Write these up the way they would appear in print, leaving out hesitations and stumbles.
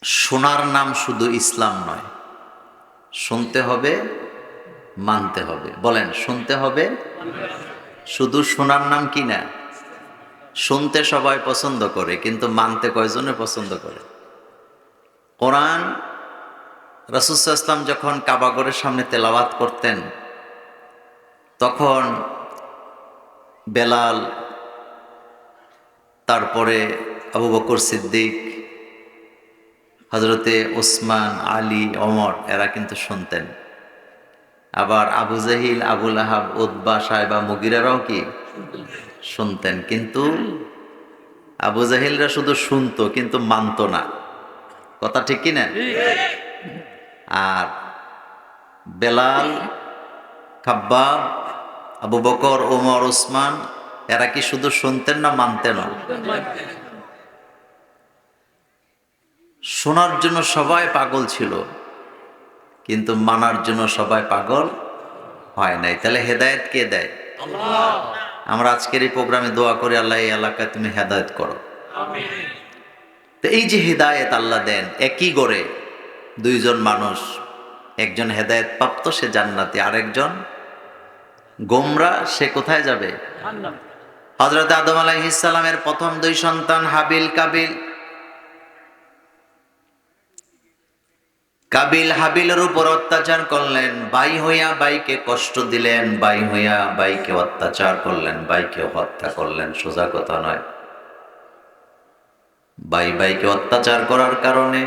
শোনার নাম শুধু ইসলাম নয়, শুনতে হবে, মানতে হবে। বলেন, শুনতে হবে। শুধু শোনার নাম কি না? শুনতে সবাই পছন্দ করে, কিন্তু মানতে কয়জনে পছন্দ করে? কোরআন রাসূল সাল্লাল্লাহু আলাইহি ওয়াসাল্লাম যখন কাবাগরের সামনে তেলাওয়াত করতেন, তখন বেলাল, তারপরে আবু বকর সিদ্দিক, হযরতে ওসমান, আলী, ওমর এরা কিন্তু শুনতেন। আবার আবু জাহিল, আবুল আহাব, উতবা, সাইবা, মুগিরারাও কি শুনতেন। কিন্তু আবু জাহিলরা শুধু শুনতো কিন্তু মানতো না। কথা ঠিক কি না? আর বেলাল, খাব্বাব, আবু বকর, ওমর, ওসমান এরা কি শুধু শুনতেন না মানতেন? শোনার জন্য সবাই পাগল ছিল, কিন্তু মানার জন্য সবাই পাগল হয় নাই। তাহলে হেদায়েত কে দেয়? আল্লাহ। আমরা আজকের এই প্রোগ্রামে দোয়া করি, আল্লাহ এই এলাকায় তুমি হেদায়েত করো। আমিন। তো এই যে হেদায়েত আল্লাহ দেন, একই গড়ে দুইজন মানুষ, একজন হেদায়েত প্রাপ্ত, সে জান্নাতি, আরেকজন গোমরা, সে কোথায় যাবে? জান্নাত। হযরত আদম আলাইহিস সালামের প্রথম দুই সন্তান হাবিল, কাবিল। কাবিল হাবিলের উপর অত্যাচার করলেন, ভাই হইয়া ভাইকে কষ্ট দিলেন, ভাই হইয়া ভাইকে অত্যাচার করলেন, ভাইকে হত্যা করলেন। সোজা কথা নয়। ভাই ভাইকে অত্যাচার করার কারণে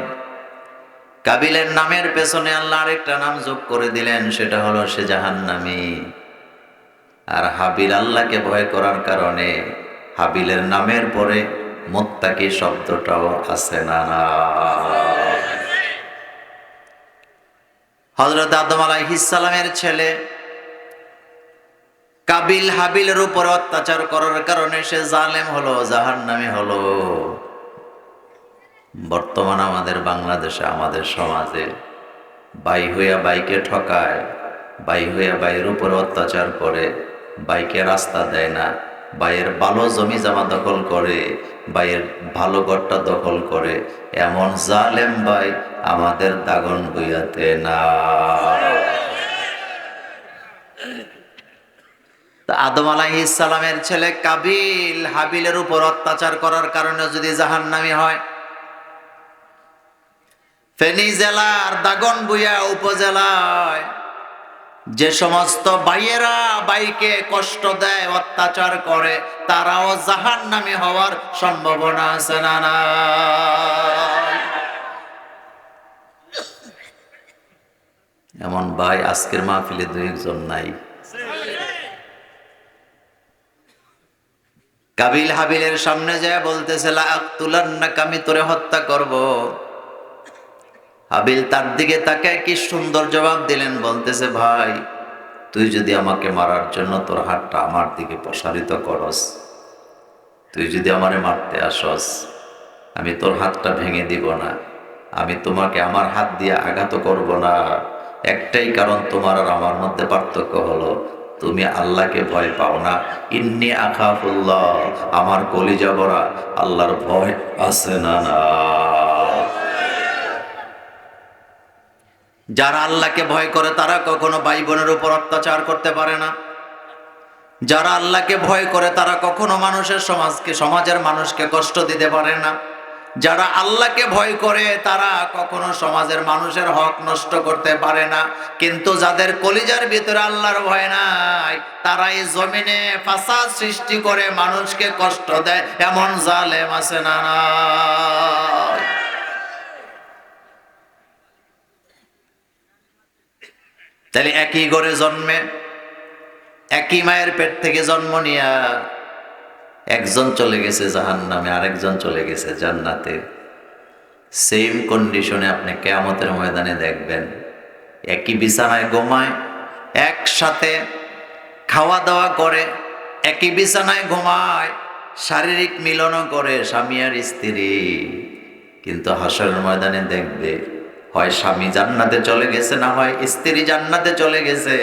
কাবিলের নামের পেছনে আল্লাহ আরেকটা নাম যোগ করে দিলেন, সেটা হলো সে জাহান্নামী। আর হাবিল আল্লাহকে ভয় করার কারণে হাবিলের নামের পরে মুত্তাকি শব্দটাও আছে না? হযরত আদম আলাইহিস সালামের ছেলে কাবিল হাবিলের উপর অত্যাচার করার কারণে সে জালেম হলো, জাহান্নামী হলো। বর্তমান আমাদের বাংলাদেশে, আমাদের সমাজে ভাই হইয়া ভাইকে ঠকায়, ভাই হইয়া ভাইয়ের উপর অত্যাচার করে, ভাইকে রাস্তা দেয় না, ভাইয়ের ভালো জমি জমা দখল করে, ভাইয়ের ভালো ঘরটা দখল করে, এমন জালেম ভাই আমাদের দাগন বইয়াতে না। আদম আলাইহিস সালামের ছেলে কাবিল হাবিলের উপর অত্যাচার করার কারণে যদি জাহান্নামী হয়, ফেনী জেলার দাগনভূঞা উপজেলায় যে সমস্ত ভাইয়েরা ভাইকে কষ্ট দেয়, অত্যাচার করে, তারাও জাহান্নামী হওয়ার সম্ভাবনা আছে না? এমন ভাই আজকের মাহফিলে দুই একজন নাই? কাবিল হাবিলের সামনে যায় বলতেছে, লা আকতুলান্নাকা, আমি তোরে হত্যা করব। হাবিল তার দিকে তাকায় কি সুন্দর জবাব দিলেন, বলতেছে, ভাই তুই যদি আমাকে মারার জন্য তোর হাতটা আমার দিকে প্রসারিত করস, তুই যদি আমারে মারতে আসস, আমি তোর হাতটা ভেঙে দিব না, আমি তোমাকে আমার হাত দিয়ে আঘাত করব না। একটাই কারণ, তোমার আর আমার মধ্যে পার্থক্য হলো তুমি আল্লাহকে ভয় পাও না। ইন্নী আখাফুল্লাহ, আমার কলিজা ভরা আল্লাহর ভয় আছে না? যারা আল্লাহকে ভয় করে তারা কখনো ভাই বোনের উপর অত্যাচার করতে পারে না। যারা আল্লাহকে ভয় করে তারা কখনো সমাজের মানুষকে কষ্ট দিতে পারে না। যারা আল্লাহকে ভয় করে তারা কখনো সমাজের মানুষের হক নষ্ট করতে পারে না। কিন্তু যাদের কলিজার ভিতরে আল্লাহর ভয় নাই, তারা এই জমিনে ফাসাদ সৃষ্টি করে মানুষকে কষ্ট দেয়, এমন জালেম আছে না? তাহলে একই ঘরে জন্মে, একই মায়ের পেট থেকে জন্ম নিয়া একজন চলে গেছে জাহান্নামে, আরেকজন চলে গেছে জান্নাতে। সেম কন্ডিশনে আপনি কিয়ামতের ময়দানে দেখবেন, একই বিছানায় ঘুমায়, একসাথে খাওয়া দাওয়া করে, একই বিছানায় ঘুমায়, শারীরিক মিলনও করে স্বামী আর স্ত্রী, কিন্তু হাসরের ময়দানে দেখবে হয় স্বামী জান্নাতে চলে গেছে, না হয় স্ত্রী জান্নাতে চলে গেছে।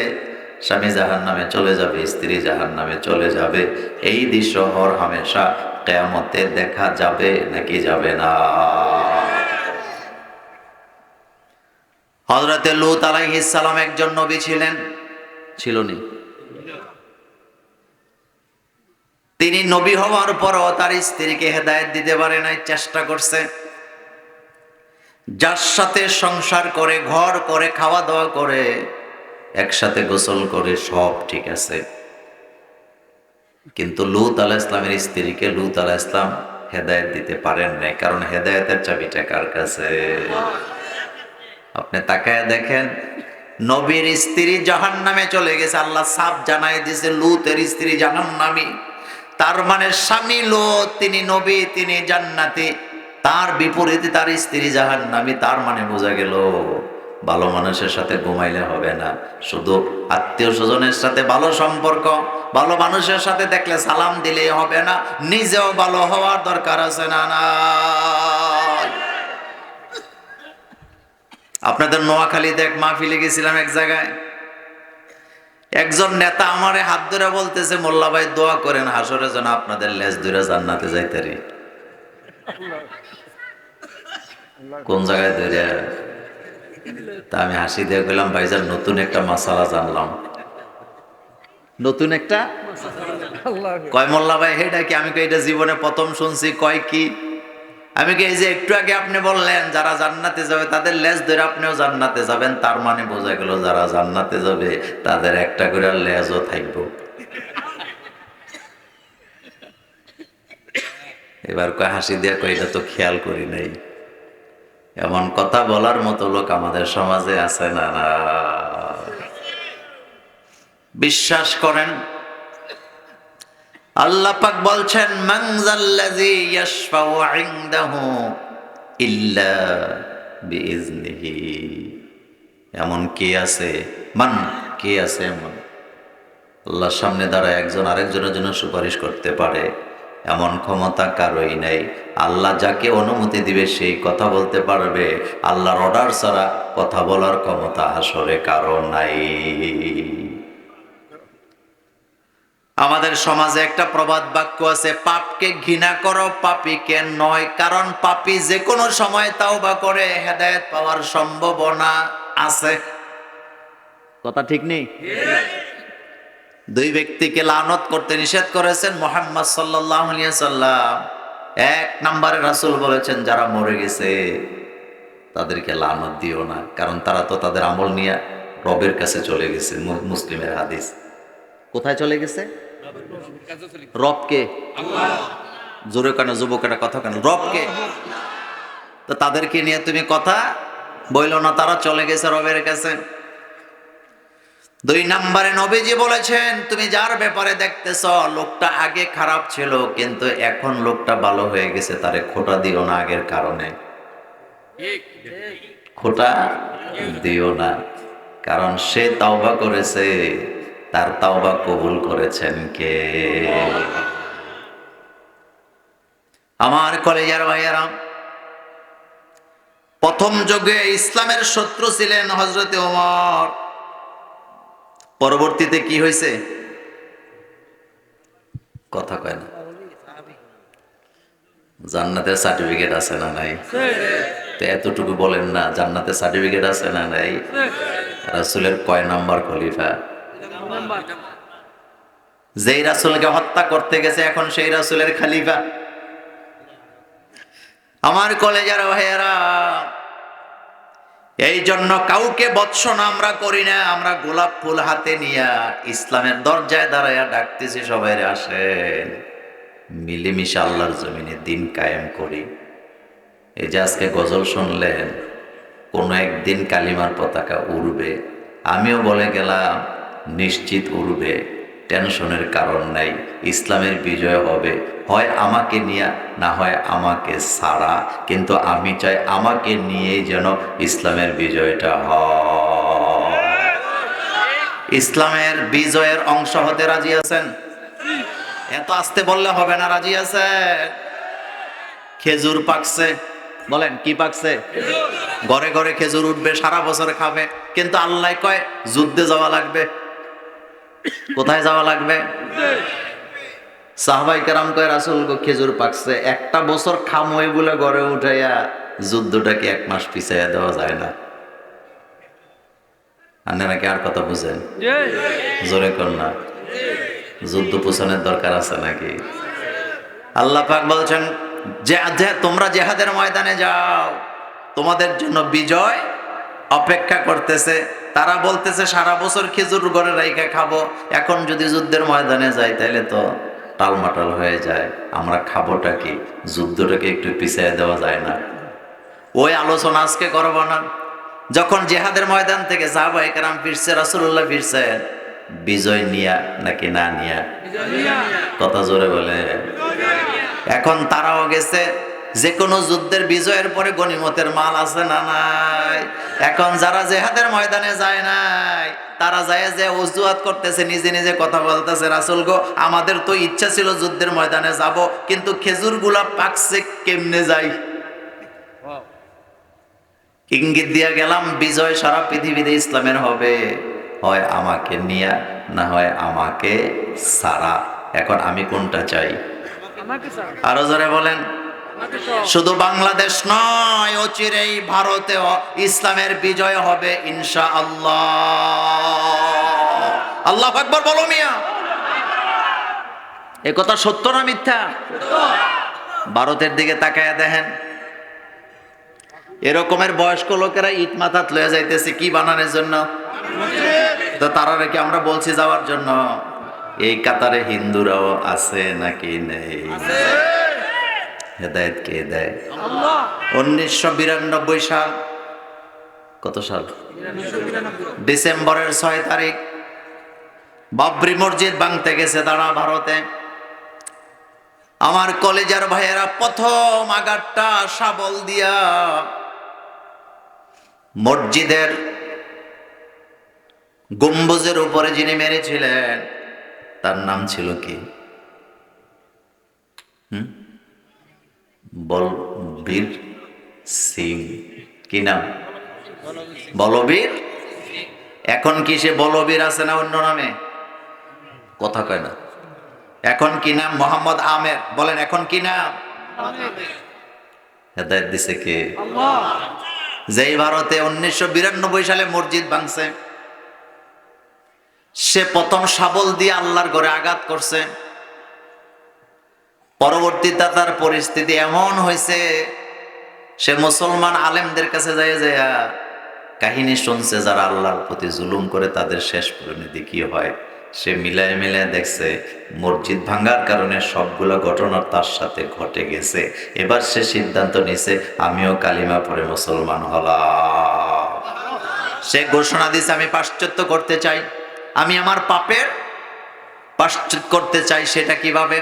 স্বামী জাহান্নামে চলে যাবে, স্ত্রী জাহান্নামে চলে যাবে। এই দৃশ্য হর হামেশা কিয়ামতে দেখা যাবে নাকি যাবে না? হযরতে লূত আলাইহিস সালাম একজন নবী ছিলেন, ছিল নি? তিনি নবী হওয়ার পরও তার স্ত্রীকে হেদায়েত দিতে পারে নাই, চেষ্টা করছে। যার সাথে সংসার করে, ঘর করে, খাওয়া দাওয়া করে, একসাথে গোসল করে, সব ঠিক আছে, কিন্তু লূত আলাইহিস সালামের স্ত্রীকে লূত আলাইহিস সালাম হেদায়েত দিতে পারেন নাই। কারণ হেদায়েতের চাবিটা কার কাছে? আপনি তাকায় দেখেন, নবীর স্ত্রী জাহান্নামে চলে গেছে, আল্লাহ সাফ জানাই দিয়েছে লূতের স্ত্রী জাহান্নামী। তার মানে স্বামী লূত, তিনি নবী, তিনি জান্নাতি, তার বিপরীতে তার স্ত্রী জাহান্নামী। তার মানে বোঝা গেল ভালো মানুষের সাথে ঘুমাইলে হবে না, শুধু আত্মীয় স্বজনের সাথে ভালো সম্পর্ক, ভালো মানুষের সাথে দেখলে সালাম দিলেই হবে না, নিজেও ভালো হওয়ার দরকার আছে না? না, আপনাদের নোয়াখালীতে এক মাহফিলে গেছিলাম, এক জায়গায় একজন নেতা আমারে হাত ধরে বলতেছে, মোল্লা ভাই দোয়া করেন হাসরে যেন আপনাদের লেজ ধরে জান্নাতে যাইতে পারি। কোন জায়গায় ধরে? তা আমি হাসি দিয়ে গেলাম, ভাইজান নতুন একটা মাসালা জানলাম। নতুন একটা? কয় মোল্লা ভাই হেটা কি? আমি এটা জীবনে প্রথম শুনছি। কয় কি? আমি কি এই যে একটু আগে আপনি বললেন যারা জান্নাতে যাবে তাদের লেজ ধরে আপনিও জান্নাতে যাবেন, তার মানে বোঝা গেল যারা জান্নাতে যাবে তাদের একটা করে লেজও থাকবো। এবার কয় হাসি দিয়ে কয় এটা তো খেয়াল করি নাই। এমন কথা বলার মতো লোক আমাদের সমাজে আছে না? না, বিশ্বাস করেন আল্লাহ পাক বলছেন, মান যাল্লাযী ইয়াশফাউ ইনদাহু ইল্লা বিইজনিহি। এমন কে আছে? মান, কে আছে এমন আল্লাহর সামনে দাঁড়ায় একজন আরেকজনের জন্য সুপারিশ করতে পারে? এমন ক্ষমতা কারোই নাই। আল্লাহ যাকে অনুমতি দিবে সেই কথা বলতে পারবে, আল্লাহর অর্ডার ছাড়া কথা বলার ক্ষমতা আসলে কারো নাই। আমাদের সমাজে একটা প্রবাদ বাক্য আছে, পাপকে ঘৃণা করো, পাপীকে নয়। কারণ পাপী যে কোনো সময় তাওবা করে, হেদায়েত পাওয়ার সম্ভাবনা আছে। কথা ঠিক নেই? দুই ব্যক্তিকে লানত করতে নিষেধ করেছেন মুহাম্মদ সাল্লাল্লাহু আলাইহি ওয়াসাল্লাম। এক নম্বরে রাসূল বলেছেন, যারা মরে গেছে তাদেরকে লানত দিও না, কারণ তারা তো তাদের আমল নিয়ে রবের কাছে চলে গেছে। মুসলিমের হাদিস। কোথায় চলে গেছে? রবকে। জোরে কেন যুবকেরা কথা কেন? রবকে। তো তাদেরকে নিয়ে তুমি কথা বইল না, তারা চলে গেছে রবের কাছে। দুই নম্বরে নবীজি বলেছেন, তুমি যার ব্যাপারে দেখতেছ লোকটা আগে খারাপ ছিল কিন্তু এখন লোকটা ভালো হয়ে গেছে, তারে খোঁটা দিও না আগের কারণে। খোঁটা দিও না, কারণ সে তাওবা করেছে, তার তাওবা কবুল করেছেন কে? আমার কলেজার ভাইয়ারা, প্রথম যুগে ইসলামের শত্রু ছিলেন হযরতে ওমর। পরবর্তীতে কি হয়েছে? কথা কয় না। জান্নাতের সার্টিফিকেট আছে না নাই? তো এতটুকু বলেন না, জান্নাতের সার্টিফিকেট আছে না নাই? রাসূলের কয় নাম্বার খলিফা? যেই রাসূলকে হত্যা করতে গেছে এখন সেই রাসূলের খলিফা। আমার কলেজার ভাইয়েরা, এই জন্য কাউকে বৎসনা আমরা করি না। আমরা গোলাপ ফুল হাতে নিয়ে ইসলামের দরজায় দাঁড়ায়া ডাকতেছি, সবাই আসেন মিলেমিশে আল্লাহর জমিনে দিন কায়েম করি। এই যে আজকে গজল শুনলেন, কোনো একদিন কালিমার পতাকা উড়বে। আমিও বলে গেলাম নিশ্চিত উড়বে, টেনশনের কারণ নাই। ইসলামের বিজয় হবে, হয় আমাকে নিয়ে, না হয় আমাকে ছাড়া, কিন্তু আমি চাই আমাকে নিয়েই যেন ইসলামের বিজয়টা হয়। ইসলামের বিজয়ের অংশ হতে রাজি আছেন? এত আসতে বললে হবে না, রাজি আছেন? খেজুর পাকছে, বলেন কি পাকছে? ঘরে ঘরে খেজুর উঠবে, সারা বছর খাবে, কিন্তু আল্লাহ কয় যুদ্ধে যাওয়া লাগবে। কোথায় যাওয়া লাগবে? সাহাবাই কেরাম কয়, রাসূল গো খেজুর পাকছে, একটা বছর খামই বলে ঘরে উঠাইয়া যুদ্ধটাকে 1 মাস পিছাইয়া দেওয়া যায় না? আপনারা কি আর কথা বুঝেন? জোরে কর না। যুদ্ধ পোষণের দরকার আছে নাকি? আল্লাহ পাক বলছেন যে তোমরা জিহাদের ময়দানে যাও, তোমাদের জন্য বিজয় অপেক্ষা করতেছে। তারা বলতেছে সারা বছর খেজুর ঘরে রাইখা খাবো, এখন যদি যুদ্ধের ময়দানে যাই তাহলে তো টালমাটাল হয়ে যায়, আমরা খাবোটা কি? যুদ্ধটাকে একটু পিছিয়ে দেওয়া যায় না? ওই আলোচনা আজকে করব না। যখন জিহাদের ময়দান থেকে সাহাবায়ে কেরাম ফিরছে, রাসূলুল্লাহ ফিরছেন বিজয় নিয়া নাকি না নিয়া? কথা জোরে বলে। এখন তারাও গেছে, যে কোনো যুদ্ধের বিজয়ের পরে গনিমতের মাল আছে না নাই? এখন যারা জিহাদের ময়দানে যায় নাই, তারা যায় যে অজুহাত করতেছে, নিজে নিজে কথা বলতেছে, রাসূল গো আমাদের তো ইচ্ছা ছিল যুদ্ধের ময়দানে যাব, কিন্তু খেজুরগুলা পাকছে, কেমনে যাই? ইঙ্গিত দিয়া গেলাম বিজয় সারা পৃথিবীতে ইসলামের হবে, হয় আমাকে নিয়া না হয় আমাকে সারা। এখন আমি কোনটা চাই? আরো জোরে বলেন। শুধু বাংলাদেশ নয়, অচিরেই ভারতেও ইসলামের বিজয় হবে ইনশাআল্লাহ। আল্লাহু আকবার বলো মিয়া। এ কথা সত্য না মিথ্যা? ভারতের দিকে তাকায়া দেখেন, এরকমের বয়স্ক লোকেরা ইট মাথাত লয়ে যাইতেছে কি বানানোর জন্য? তো তারা কি আমরা বলছি যাওয়ার জন্য? এই কাতারে হিন্দুরাও আছে নাকি নেই? হেদায়েত কে দেয়? 1992 সাল, কত সাল? ডিসেম্বরের 6 তারিখ বাবরি মসজিদ ভাঙতে গেছে তারা ভারতে। আমার কলেজার ভাইয়েরা প্রথম আঘাতটা শাবল দিয়া মসজিদের গম্বুজের উপরে যিনি মেরেছিলেন তার নাম ছিল কি? বলবীর সিং। কি নাম? বলবীর। এখন কি সে বলবীর আছে না অন্য নামে? কথা কয় না। এখন কি নাম? মোহাম্মদ আমের। বলেন এখন কি নাম? হেদায়েত দিছে কে? আল্লাহ। যেই ভারতে 1992 সালে মসজিদ ভাঙছে, সে প্রথম শাবল দিয়ে আল্লাহর ঘরে আঘাত করছে। পরবর্তীতে তার পরিস্থিতি এমন হয়েছে, সে মুসলমান আলেমদের কাছে যায় কাহিনী শুনছে যারা আল্লাহর প্রতি জুলুম করে তাদের শেষ পরিণতি কি হয়। সে মিলায় মিলায় দেখছে মসজিদ ভাঙার কারণে সবগুলো ঘটনা তার সাথে ঘটে গেছে। এবার সে সিদ্ধান্ত নিছে আমিও কালিমা পড়ে মুসলমান হলাম। সে ঘোষণা দিছে আমি পাশ্চাত্য করতে চাই, আমি আমার পাপের পাশ্চাত্য করতে চাই। সেটা কিভাবে?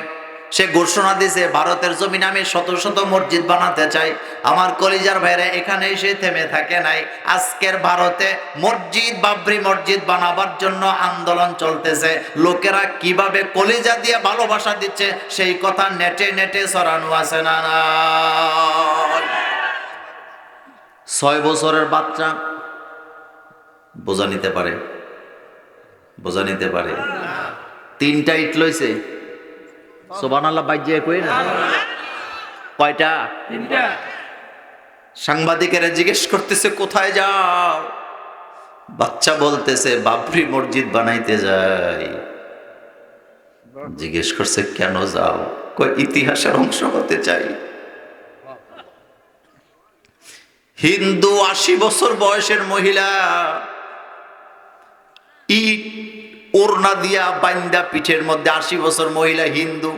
সে ঘোষণা দিছে ভারতের জমিনে আমি শত শত মসজিদ বানাতে চাই। আমার কলিজার ভাইরা এখানে এসে থেমে থাকে নাই। আজকের ভারতে মসজিদ, বাবরি মসজিদ বানাবার জন্য আন্দোলন চলতেছে। লোকেরা কিভাবে কলিজা দিয়ে ভালোবাসা দিচ্ছে সেই কথা নেটে নেটে ছড়ানো আছে না? 6 বছরের বাচ্চা বোঝা নিতে পারে? বোঝা নিতে পারে? 3টা ইট লইছে। সুবহানাল্লাহ বাইজে কই না? কয়টা? 3টা। সাংবাদিকেরা জিজ্ঞেস করতেছে কোথায় যাও? বাচ্চা বলতেছে বাবরি মসজিদ বানাইতে যাই। জিজ্ঞেস করছে কেন যাও? কই ইতিহাসের অংশ হতে চাই। হিন্দু 80 বছর বয়সের মহিলা ইট ওড়না দিয়া বাইন্দা পিঠের মধ্যে, 80 বছর মহিলা হিন্দু,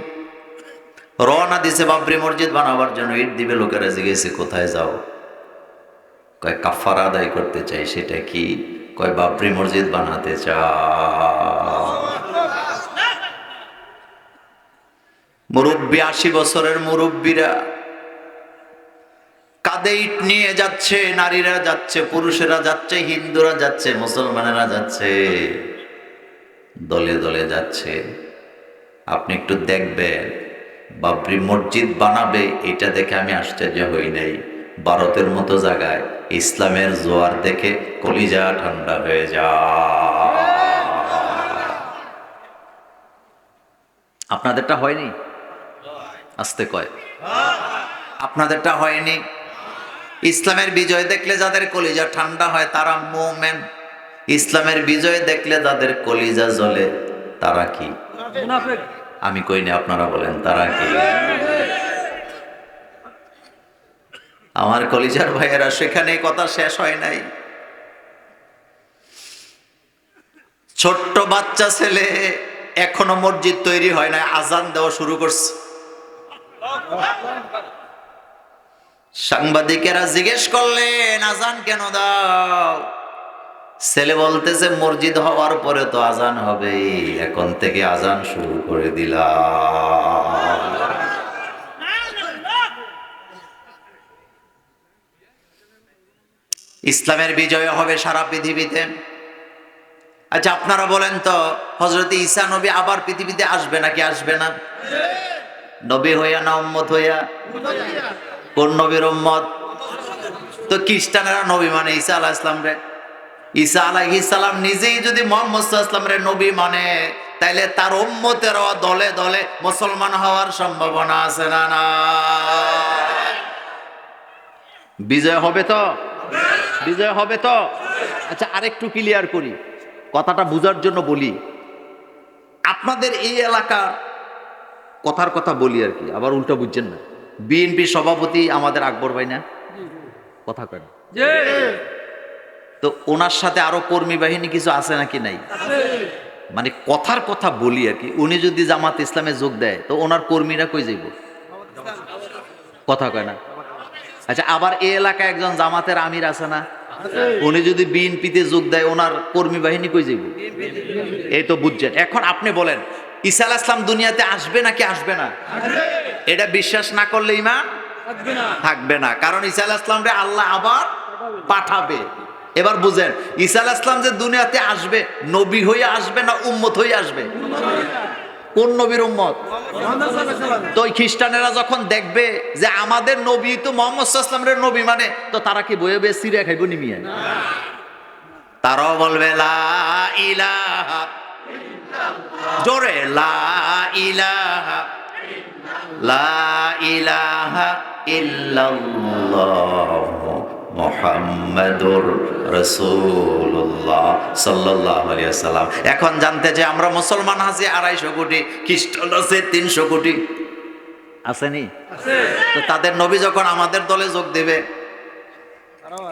রওনা দিছে বাবরি মসজিদ বানাবার জন্য। ইট দিবে। লোকেরা জিজ্ঞেসে কোথায় যাও? কয় কাফারা আদায় করতে চাই। সেটা কি? কয় বাবরি মসজিদ বানাতে চাও। মুরব্বী, 80 বছরের মুরব্বীরা কাঁধে ইট নিয়ে যাচ্ছে, নারীরা যাচ্ছে, পুরুষেরা যাচ্ছে, হিন্দুরা যাচ্ছে, মুসলমানেরা যাচ্ছে, দলে দলে যাচ্ছে। আপনি একটু দেখবেন বাবরি মসজিদ বানাবে, এটা দেখে আমি আশ্চর্য হই নাই। ভারতের মতো জায়গায় ইসলামের জোয়ার দেখে কলিজা ঠান্ডা হয়ে যায়। আপনাদেরটা হয়নি? আস্তে কয় আপনাদেরটা হয়নি? ইসলামের বিজয় দেখলে যাদের কলিজা ঠান্ডা হয় তারা মুমিন। ইসলামের বিজয় দেখলে তাদের কলিজা জ্বলে, তারা কি? মুনাফিক। আমি কই না, আপনারা বলেন তারা কি? আমার কলিজার ভাইয়েরা, সেখানে কথা শেষ হয় নাই। ছোট্ট বাচ্চা ছেলে এখনো মসজিদ তৈরি হয় না, আজান দেওয়া শুরু করছে। সাংবাদিকেরা জিজ্ঞেস করলেন, আজান কেন দাও? ছেলে বলতেছে, মসজিদ হওয়ার পরে তো আজান হবে, এখন থেকে আজান শুরু করে দিলাম। ইসলামের বিজয় হবে সারা পৃথিবীতে। আচ্ছা, আপনারা বলেন তো, হযরত ঈসা নবী আবার পৃথিবীতে আসবে নাকি আসবে না? নবী হইয়া না উম্মত হইয়া? কোন নবীর উম্মত? তো খ্রিস্টানেরা নবী মানে ঈসা আলাইহিস সালাম রে। ঈসা আলাইহিস সালাম নিজেই যদি মুহাম্মদ সাল্লাল্লাহু আলাইহি ওয়াসাল্লামের নবী মানে, তাইলে তার উম্মতেরও দলে দলে মুসলমান হওয়ার সম্ভাবনা আছে না? না, বিজয় হবে তো? বিজয় হবে তো? আচ্ছা, আরেকটু ক্লিয়ার করি, কথাটা বোঝার জন্য বলি। আপনাদের এই এলাকার কথার কথা বলি আর কি, আবার উল্টা বুঝছেন না। বিএনপি সভাপতি আমাদের আকবর ভাই না? কথা কেন? তো ওনার সাথে আরো কর্মী বাহিনী কিছু আছে নাকি নাই? মানে কথার কথা বলি আর কি। উনি যদি জামাত ইসলামে যোগ দেয়, তো ওনার কর্মীরা কই যাইব? কথা কয় না। আচ্ছা, আবার এই এলাকায় একজন জামাতের আমির আছে না? উনি যদি বিএনপিতে যোগ দেয়, ওনার কর্মী বাহিনী কই যাইব? এই তো বুঝছেন। এখন আপনি বলেন, ঈসা আলাইহিস সালাম দুনিয়াতে আসবে নাকি আসবে না? এটা বিশ্বাস না করলে ঈমান থাকবে না। কারণ ঈসা আলাইহিস সালাম রে আল্লাহ আবার পাঠাবে। এবার বুঝেন, ঈসা আলাইহিস সালাম যে দুনিয়াতে আসবে, নবী হয়ে আসবে না উম্মত হয়ে আসবে? কোন নবীর উম্মত? তো ওই খ্রিস্টানেরা যখন দেখবে যে আমাদের নবী তো মুহাম্মদ সাল্লাল্লাহু আলাইহি ওয়াসাল্লামের নবী মানে, তো তারা কি বয়ে বয়ে সিরিয়া খাইব নিমিয়া? তারাও বলবে লা ইলাহা ইল্লাল্লাহ, জোরে লা ইলাহা লা ইলাহা ইল্লাল্লাহ মুহাম্মাদুর রাসূলুল্লাহ সাল্লাল্লাহু আলাইহি ওয়াসাল্লাম। এখন জানতে চাই, আমরা মুসলমান আছি 250 কোটি, খ্রিস্টান আছে 300 কোটি, আসেনি? তো তাদের নবী যখন আমাদের দলে যোগ দেবে,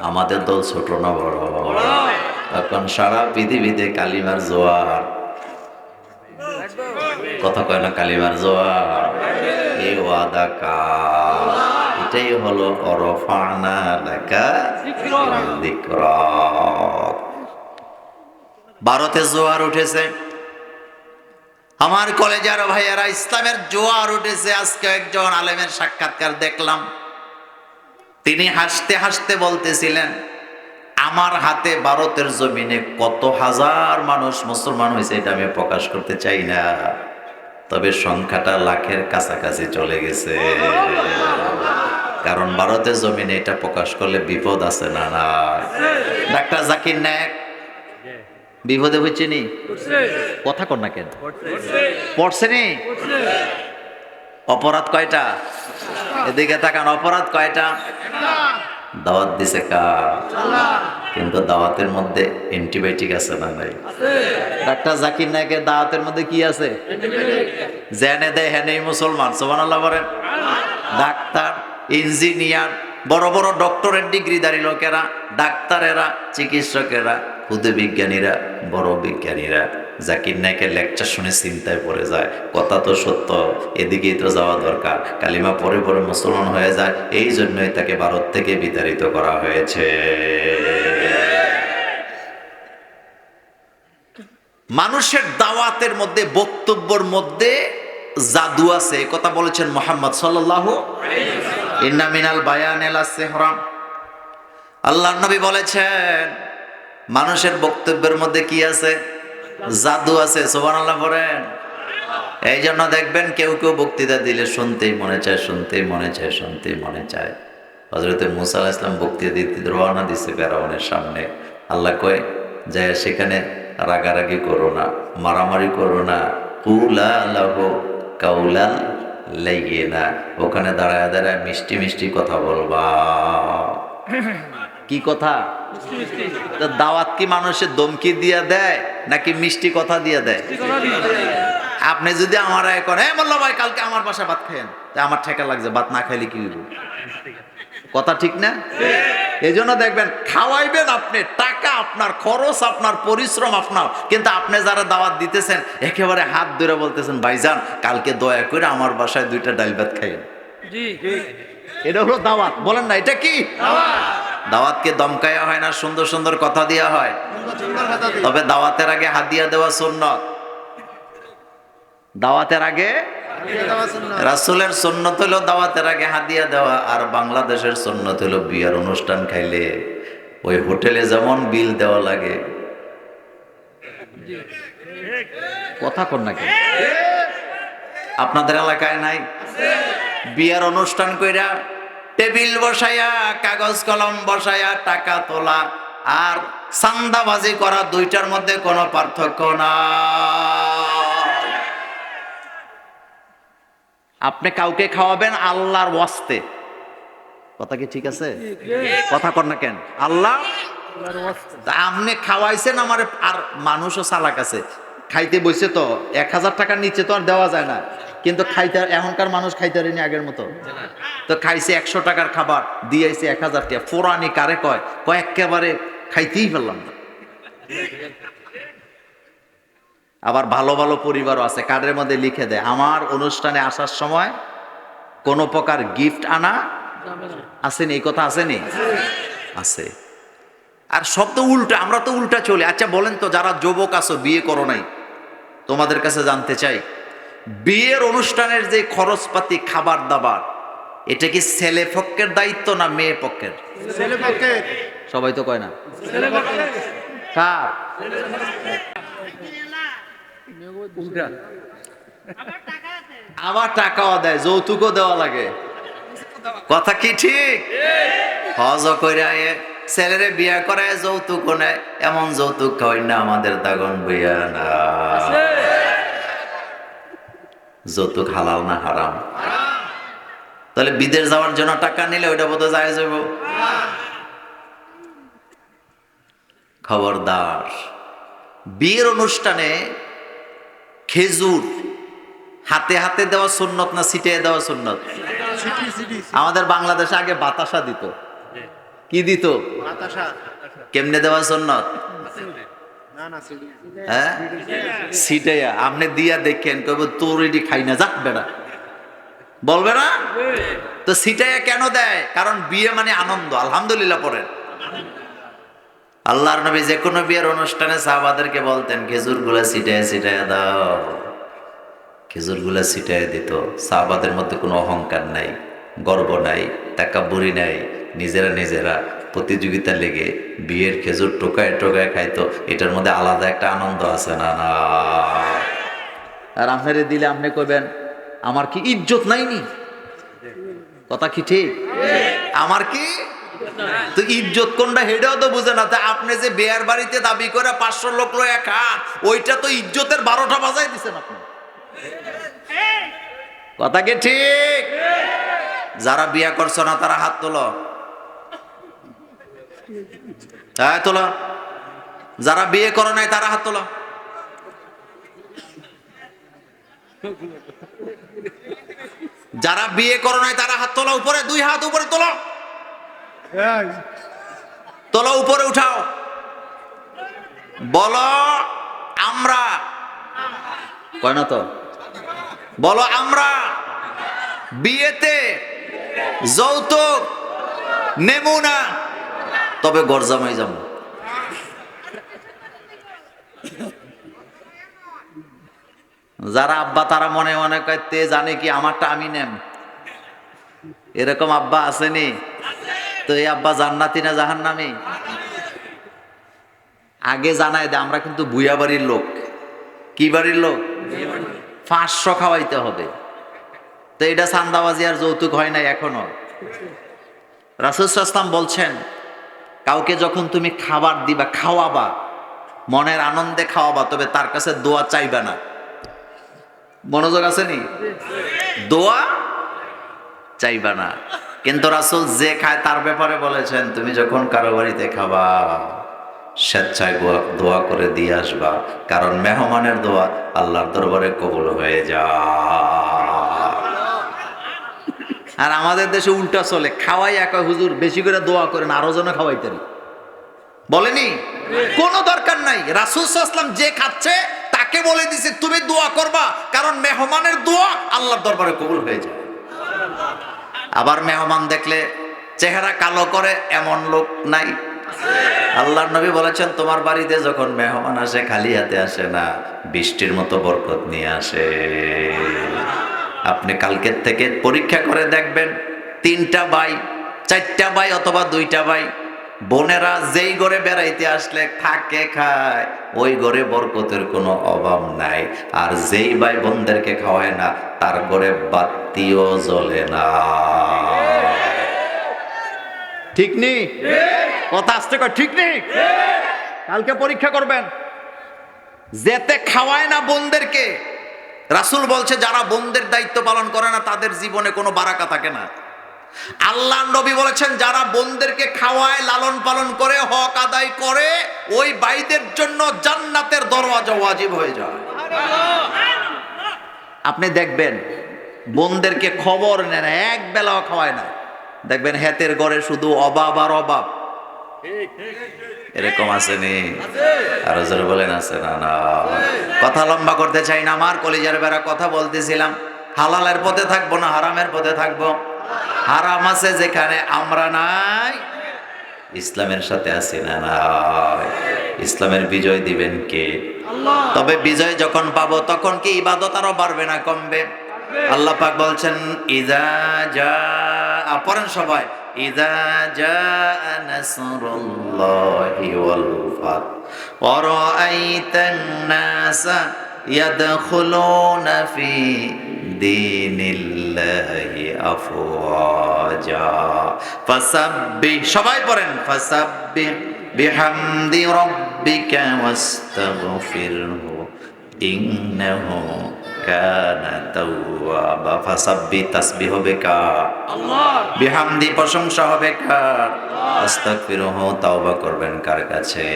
আমাদের দল ছোট না বড়? তখন সারা পৃথিবীতে কালিমার জোয়ার। কথা কয় না, কালিমার জোয়ার। এই ওয়াদা কার? এটাই হলো অরফানা লাকা যিকরাক। ভারতে জোয়ার উঠেছে আমার কলেজের ভাইয়েরা, ইসলামের জোয়ার উঠেছে। আজকে একজন আলেমের সাক্ষাৎকার দেখলাম, তিনি হাসতে হাসতে বলতেছিলেন, আমার হাতে ভারতের জমিনে কত হাজার মানুষ মুসলমান হয়েছে এটা আমি প্রকাশ করতে চাই না, তবে সংখ্যাটা লাখের কাছাকাছি চলে গেছে। কারণ ভারতের জমিনে এটা প্রকাশ করলে বিপদ আছে না? না, ডাক্তার জাকির নায়েক বিপদে হয়েছে নি? কথা কর না কেন? পড়ছে নি? অপরাধ কয়টা? এদিকে তাকান, অপরাধ কয়টা? দাওয়াত দিছে কার? কিন্তু দাওয়াতের মধ্যে অ্যান্টিবায়োটিক আছে না নাই? ডাক্তার জাকির নায়েকের দাওয়াতের মধ্যে কি আছে? জেনে দেয় হেনেই মুসলমান। সুবহানাল্লাহ বলেন। ডাক্তার, ইঞ্জিনিয়ার, বড় বড় ডক্টরেট ডিগ্রিধারী লোকেরা, ডাক্তারেরা, চিকিৎসকেরা, খুদে বিজ্ঞানীরা, বড় বিজ্ঞানীরা জাকির নায়েকের লেকচার শুনে চিন্তায় পড়ে যায়, কথা তো সত্য, এদিকেই তো যাওয়া দরকার। কালিমা পরে পরে মুসলমান হয়ে যায়, এই জন্যই তাকে ভারত থেকে বিতাড়িত করা হয়েছে। মানুষের দাওয়াতের মধ্যে, বক্তব্যের মধ্যে জাদু আছে, কথা বলেছেন মুহাম্মদ সাল্লাল্লাহু আলাইহি ওয়াসাল্লাম। ইন্না মিনাল বায়ানি লাসিহরা, আল্লাহর নবী বলেছেন মানুষের বক্তব্যের মধ্যে কি আছে? জাদু আছে। সুবহানাল্লাহ বলেন। এই জন্য দেখবেন কেউ কেউ বক্তৃতা দিলে শুনতেই মনে চায়, শুনতেই মনে চায়, শুনতেই মনে চায়। হযরত মুসা আলাইহিস সালাম বক্তৃতা দিতে রওনা দিছে ফেরাউনের সামনে। আল্লাহ কয়, যায় সেখানে রাগারাগি করো না, মারামারি করো না, কুলা লাহু কাউলাল লাইয়িনা, ওখানে দাঁড়ায় দাঁড়ায় মিষ্টি মিষ্টি কথা বলবা। কি কথা? তো দাওয়াত কি মানুষের দমকি দিয়ে দেয় নাকি মিষ্টি কথা দিয়ে দেয়? আপনি যদি আমার এখন মোল্লা ভাই কালকে আমার বাসায় ভাত খাইয়েন, তা আমার ঠেকা লাগছে, ভাত না খাইলে কি হইব? কথা ঠিক না? এই জন্য দেখবেন খাওয়াইবেন আপনি, টাকা আপনার, খরচ আপনার, পরিশ্রম আপনার, কিন্তু আপনি যারা দাওয়াত দিতেছেন একেবারে হাত ধরে বলতেছেন ভাইজান কালকে দয়া করে আমার বাসায় 2টা ডাল ভাত খাইয়েন। এটা হলো দাওয়াত। বলেন না এটা কি দাওয়াতকে দমকায়া হয় না, সুন্দর সুন্দর কথা দেওয়া হয়। তবে দাওয়াতের আগে হাদিয়া দেওয়া সুন্নত। দাওয়াতের আগে রাসূলের সুন্নত হলো দাওয়াতের আগে হাদিয়া দেওয়া, আর বাংলাদেশের সুন্নত হলো বিয়ার অনুষ্ঠান খাইলে ওই হোটেলে যেমন বিল দেওয়া লাগে। কথা কন না কেন? আপনাদের এলাকায় নাই? বিয়ার অনুষ্ঠান কইরা টেবিল বসাইয়া, কাগজ কলম বসাইয়া টাকা তোলা আর চান্দাবাজি করা, দুইটার মধ্যে কোনো পার্থক্য না। আপনি কাউকে খাওয়াবেন আল্লাহর ওয়াস্তে। কথা কি ঠিক আছে? কথা কর না কেন? আল্লাহ আপনি খাওয়াইছেন আমার, আর মানুষও চালাক আছে, খাইতে বসে তো 1000 টাকার নিচে তো আর দেওয়া যায় না, কিন্তু খাইতে এখনকার মানুষ খাইতে পারেনি আগের মতো। তো খাইছে 100 টাকার খাবার, দিয়েছে 1000 টাকা। ফোরানি কারে কয়? একেবারে খাইতেই পারলাম না। আবার ভালো ভালো পরিবারও আছে, কার্ডের মধ্যে লিখে দেয় আমার অনুষ্ঠানে আসার সময় কোনো প্রকার গিফট আনা আসেনি। এই কথা আসেনি? আছে। আর সব তো উল্টা, আমরা তো উল্টা চলে। আচ্ছা বলেন তো, যারা যুবক আছো বিয়ে করো নাই, তোমাদের কাছে জানতে চাই, বিয়ের অনুষ্ঠানের যে খরচপাতি, খাবার দাবার, এটা কি ছেলে পক্ষের দায়িত্ব না মেয়ে পক্ষের? ছেলে পক্ষে। সবাই তো কয় না। কার? আবার টাকাও দেয়, যৌতুকও দেওয়া লাগে। কথা কি ঠিক? হজ কইরা ছেলেরে বিয়া করায় যৌতুক নেয়, এমন যৌতুক হয় না আমাদের দাগন বইয়া না। যৌতুক হালাল না হারাম? তাহলে বিদেশ যাওয়ার জন্য টাকা নিলে ওইটা বোধহয় জায়েজ হইব? খবরদার, বিয়ের অনুষ্ঠানে খেজুর হাতে হাতে দেওয়া সুন্নত না ছিটিয়ে দেওয়া সুন্নত? আমাদের বাংলাদেশে আগে বাতাসা দিত। কি দিত? কেমনে দেওয়া সুন্নত? হ্যাঁ, ছিটাইয়া। আপনি দিয়া দেখেন, কইব তোর এটি খাই না, যাক বেড়া, বলবে না? তো ছিটাইয়া কেন দেয়? কারণ বিয়ে মানে আনন্দ। আলহামদুলিল্লাহ পড়েন। আল্লাহর নবী যে কোনো বিয়ের অনুষ্ঠানে সাহাবাদেরকে বলতেন খেজুর গুলা ছিটাইয়া ছিটাইয়া দাও। খেজুর গুলা ছিটাইয়া দিত। সাহাবাদের মধ্যে কোনো অহংকার নাই, গর্ব নাই, তাকাব্বুরি নাই। নিজেরা নিজেরা প্রতিযোগিতা লেগে বিয়ের খেজুর টোকায় টোকায় খাইতো। এটার মধ্যে আলাদা একটা আনন্দ আছে না? না। আর আপনারে দিলে আপনি কইবেন আমার কি ইজ্জত নাইনি? কথা কি ঠিক? আমার কি তো ইজ্জত কোনটা হেডেও তো বুঝে না। তা আপনি যে বিয়ের বাড়িতে দাবি করে 500 লোক লয়ে খান, ওইটা তো ইজ্জতের 12টা বাজাই দিচ্ছেন আপনি। কথা কি ঠিক? যারা বিয়ে করছো না তারা হাত তোলো। হ্যাঁ তোলো। যারা বিয়ে করো নাই তারা হাত তোলো। যারা বিয়ে করো নাই তারা হাত তোলো। উপরে 2 হাত উপরে তোলো। তোলো, উপরে উঠাও। বলো আমরা। কয় না তো? বলো আমরা বিয়েতে যৌতুক নেবো না, তবে গরজামাই যাবো। যারা আব্বা তারা মনে মনে করতে জানে কি আমারটা আমি নেম, এরকম আব্বা আসেনি? তো এই আব্বা জান্নাতি না জাহান্নামী? আগে জানাই দে, আমরা কিন্তু বুয়া বাড়ির লোক। কি বাড়ির লোক? 500 খাওয়াইতে হবে। তো এটা চান্দাবাজি আর যৌতুক হয় নাই এখনো। রাসূল সাল্লাল্লাহু আলাইহি ওয়াসাল্লাম বলছেন, কাউকে যখন তুমি খাবার দিবা, খাওয়াবা, মনের আনন্দে খাওয়াবা, তবে তার কাছে দোয়া চাইবে না। মনোযোগ আছে নি? দোয়া চাইবা না। কিন্তু রাসূল যে খায় তার ব্যাপারে বলেছেন, তুমি যখন কারো বাড়িতে খাবা স্বেচ্ছায় দোয়া করে দিয়ে আসবা, কারণ মেহমানের দোয়া আল্লাহর দরবারে কবুল হয়ে যায়। আর আমাদের দেশে উল্টা চলে, খাওয়াই একা হুজুর বেশি করে দোয়া করেন আরো যেন খাওয়াইতেন, বলেনি? কোনো দরকার নাই। রাসূল সাল্লাল্লাহু আলাইহি ওয়াসাল্লাম যে খাচ্ছে তাকে বলে দিছে তুমি দোয়া করবা, কারণ মেহমানের দোয়া আল্লাহর দরবারে কবুল হয়ে যায়। আবার মেহমান দেখলে চেহারা কালো করে এমন লোক নাই? আল্লাহর নবী বলেছেন, তোমার বাড়িতে যখন মেহমান আসে খালি হাতে আসে না, বৃষ্টির মতো বরকত নিয়ে আসে। আপনি কালকের থেকে পরীক্ষা করে দেখবেন, 3টা ভাই 4টা ভাই অথবা 2টা ভাই বোনেরা যেই ঘরে বেড়াইতে আসলে থাকে খায়, ওই ঘরে বরকতের কোনো অভাব নাই। আর যেই ভাই বোনদেরকে খাওয়ায় না, তার ঘরে বাতিও জ্বলে না। ঠিক নেই? কথা আসতে কয় ঠিক নেই? কালকে পরীক্ষা করবেন। যেতে খাওয়ায় না বোনদেরকে, রাসূল বলছে যারা বোনদের দায়িত্ব পালন করে না তাদের জীবনে কোনো বারাকা থাকে না। আল্লাহর নবী বলেছেন যারা বোনদেরকে খাওয়ায়, লালন পালন করে, হক আদায় করে, ওই ভাইদের জন্য জান্নাতের দরওয়াজা ওয়াজিব হয়ে যায়। আপনি দেখবেন বোনদেরকে খবর নেন, এক বেলাও খাওয়ায় না, দেখবেন হেতের ঘরে শুধু অভাব আর অভাব। এরকম আসেনি? আরো জোরে বলেন আছে না? না, কথা লম্বা করতে চাই না, আমার কলিজার বেড়া কথা বলতেছিলাম। হালালের পথে থাকবো না হারামের পথে থাকবো? হারাম আছে যেখানে আমরা নাই, ইসলামের সাথে আছি না? নাই। ইসলামের বিজয় দিবেন কে? তবে বিজয় যখন পাবো তখন কি ইবাদত আরো বাড়বে না কমবে? আল্লাহ পাক বলছেন ইযা জা, পড়েন সবাই, ইযা জা নাসরুল্লাহি ওয়াল ফাত ওয়া রাআইতান নাসা ইয়াদখুলুনা ফি দীনিল্লাহি আফওয়াজা ফাসাব্বিহ, সবাই পড়েন, ফাসাব্বিহ বিহামদি রাব্বিকা ওয়াস্তাগফিরহু ইন্নাহু কানা তাওয়াবা। ফাসাব্বিহ, তাসবিহ হবে কার? আল্লাহ। বিহামদি, প্রশংসা হবে কার? আস্তাগফিরহু, তাওবা করবেন কার কাছে?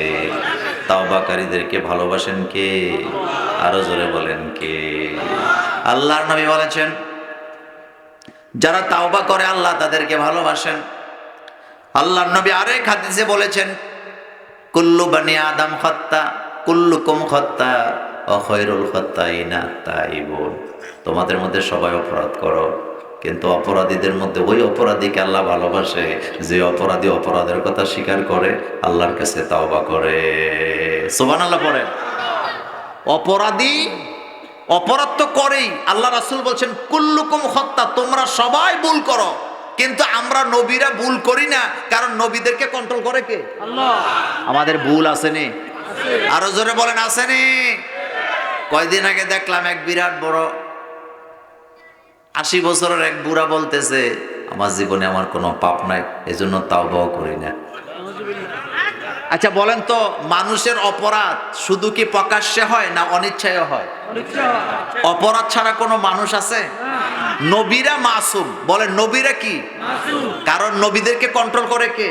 তাওবাকারীদেরকে ভালোবাসেন কে? আরো জোরে বলেন কে? আল্লাহর নবী বলেছেন যারা তাওবা করে আল্লাহ তাদেরকে ভালোবাসেন। আল্লাহর নবী আরেক হাদিসে বলেছেন কুল্লু বানি আদম খাত্তা কুল্লুকুম খাত্তা ওয়া খায়রুল খাত্তাইনা তাইবুন। তোমাদের মধ্যে সবাই অপরাধ করো, কিন্তু অপরাধীদের মধ্যে ওই অপরাধীকে আল্লাহ ভালোবাসে যে অপরাধী অপরাধের কথা স্বীকার করে, আল্লাহর কাছে তাওবা করে। সুবহানাল্লাহ পড়েন। অপরাধী অপরাধ তো করেই, আল্লাহ রাসূল বলছেন কুল্লুকুম খাত্তা, তোমরা সবাই ভুল করো, কিন্তু আমরা নবীরা ভুল করি না, কারণ নবীদেরকে কন্ট্রোল করে কে? আল্লাহ। আমাদের ভুল আসেনি? আরো জোরে বলেন আসেনি? কয়দিন আগে দেখলাম এক বিরাট বড় 80 বছরের এক বুড়া বলতেছে আমার জীবনে আমার কোনো পাপ নাই, এজন্য তাওবাও করি না। আচ্ছা বলেন তো, মানুষের অপরাধ শুধু কি প্রকাশ্যে হয় না অনিচ্ছায় হয়? অপরাধ ছাড়া কোনো মানুষ আছে? নবীরা মাসুম, বলেন নবীরা কি? কারণ নবীদেরকে কন্ট্রোল করে কে?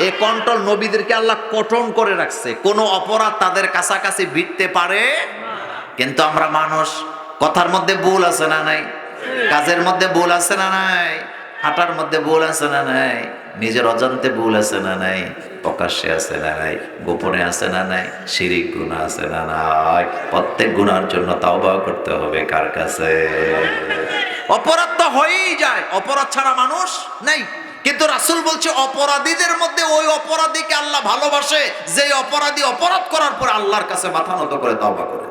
এই কন্ট্রোল নবীদেরকে আল্লাহ কঠোর করে রাখছে, কোনো অপরাধ তাদের কাছাকাছি ভিড়তে পারে। কিন্তু আমরা মানুষ, কথার মধ্যে ভুল আছে না নাই? কাজের মধ্যে ভুল আছে না নাই? হাঁটার মধ্যে ভুল আছে না নাই? নিজের অজান্তে ভুল আছে না নাই? প্রকাশ্যে আছে না নাই? গোপনে আছে না নাই? শিরিক গুনাহ আছে না নাই? প্রত্যেক গুনার জন্য তাওবা করতে হবে কার কাছে? অপরাধ তো হয়েই যায়, অপরাধ ছাড়া মানুষ নেই। কিন্তু রাসূল বলছে অপরাধীদের মধ্যে ওই অপরাধীকে আল্লাহ ভালোবাসে যে অপরাধী অপরাধ করার পর আল্লাহর কাছে মাথা নত করে তাওবা করে।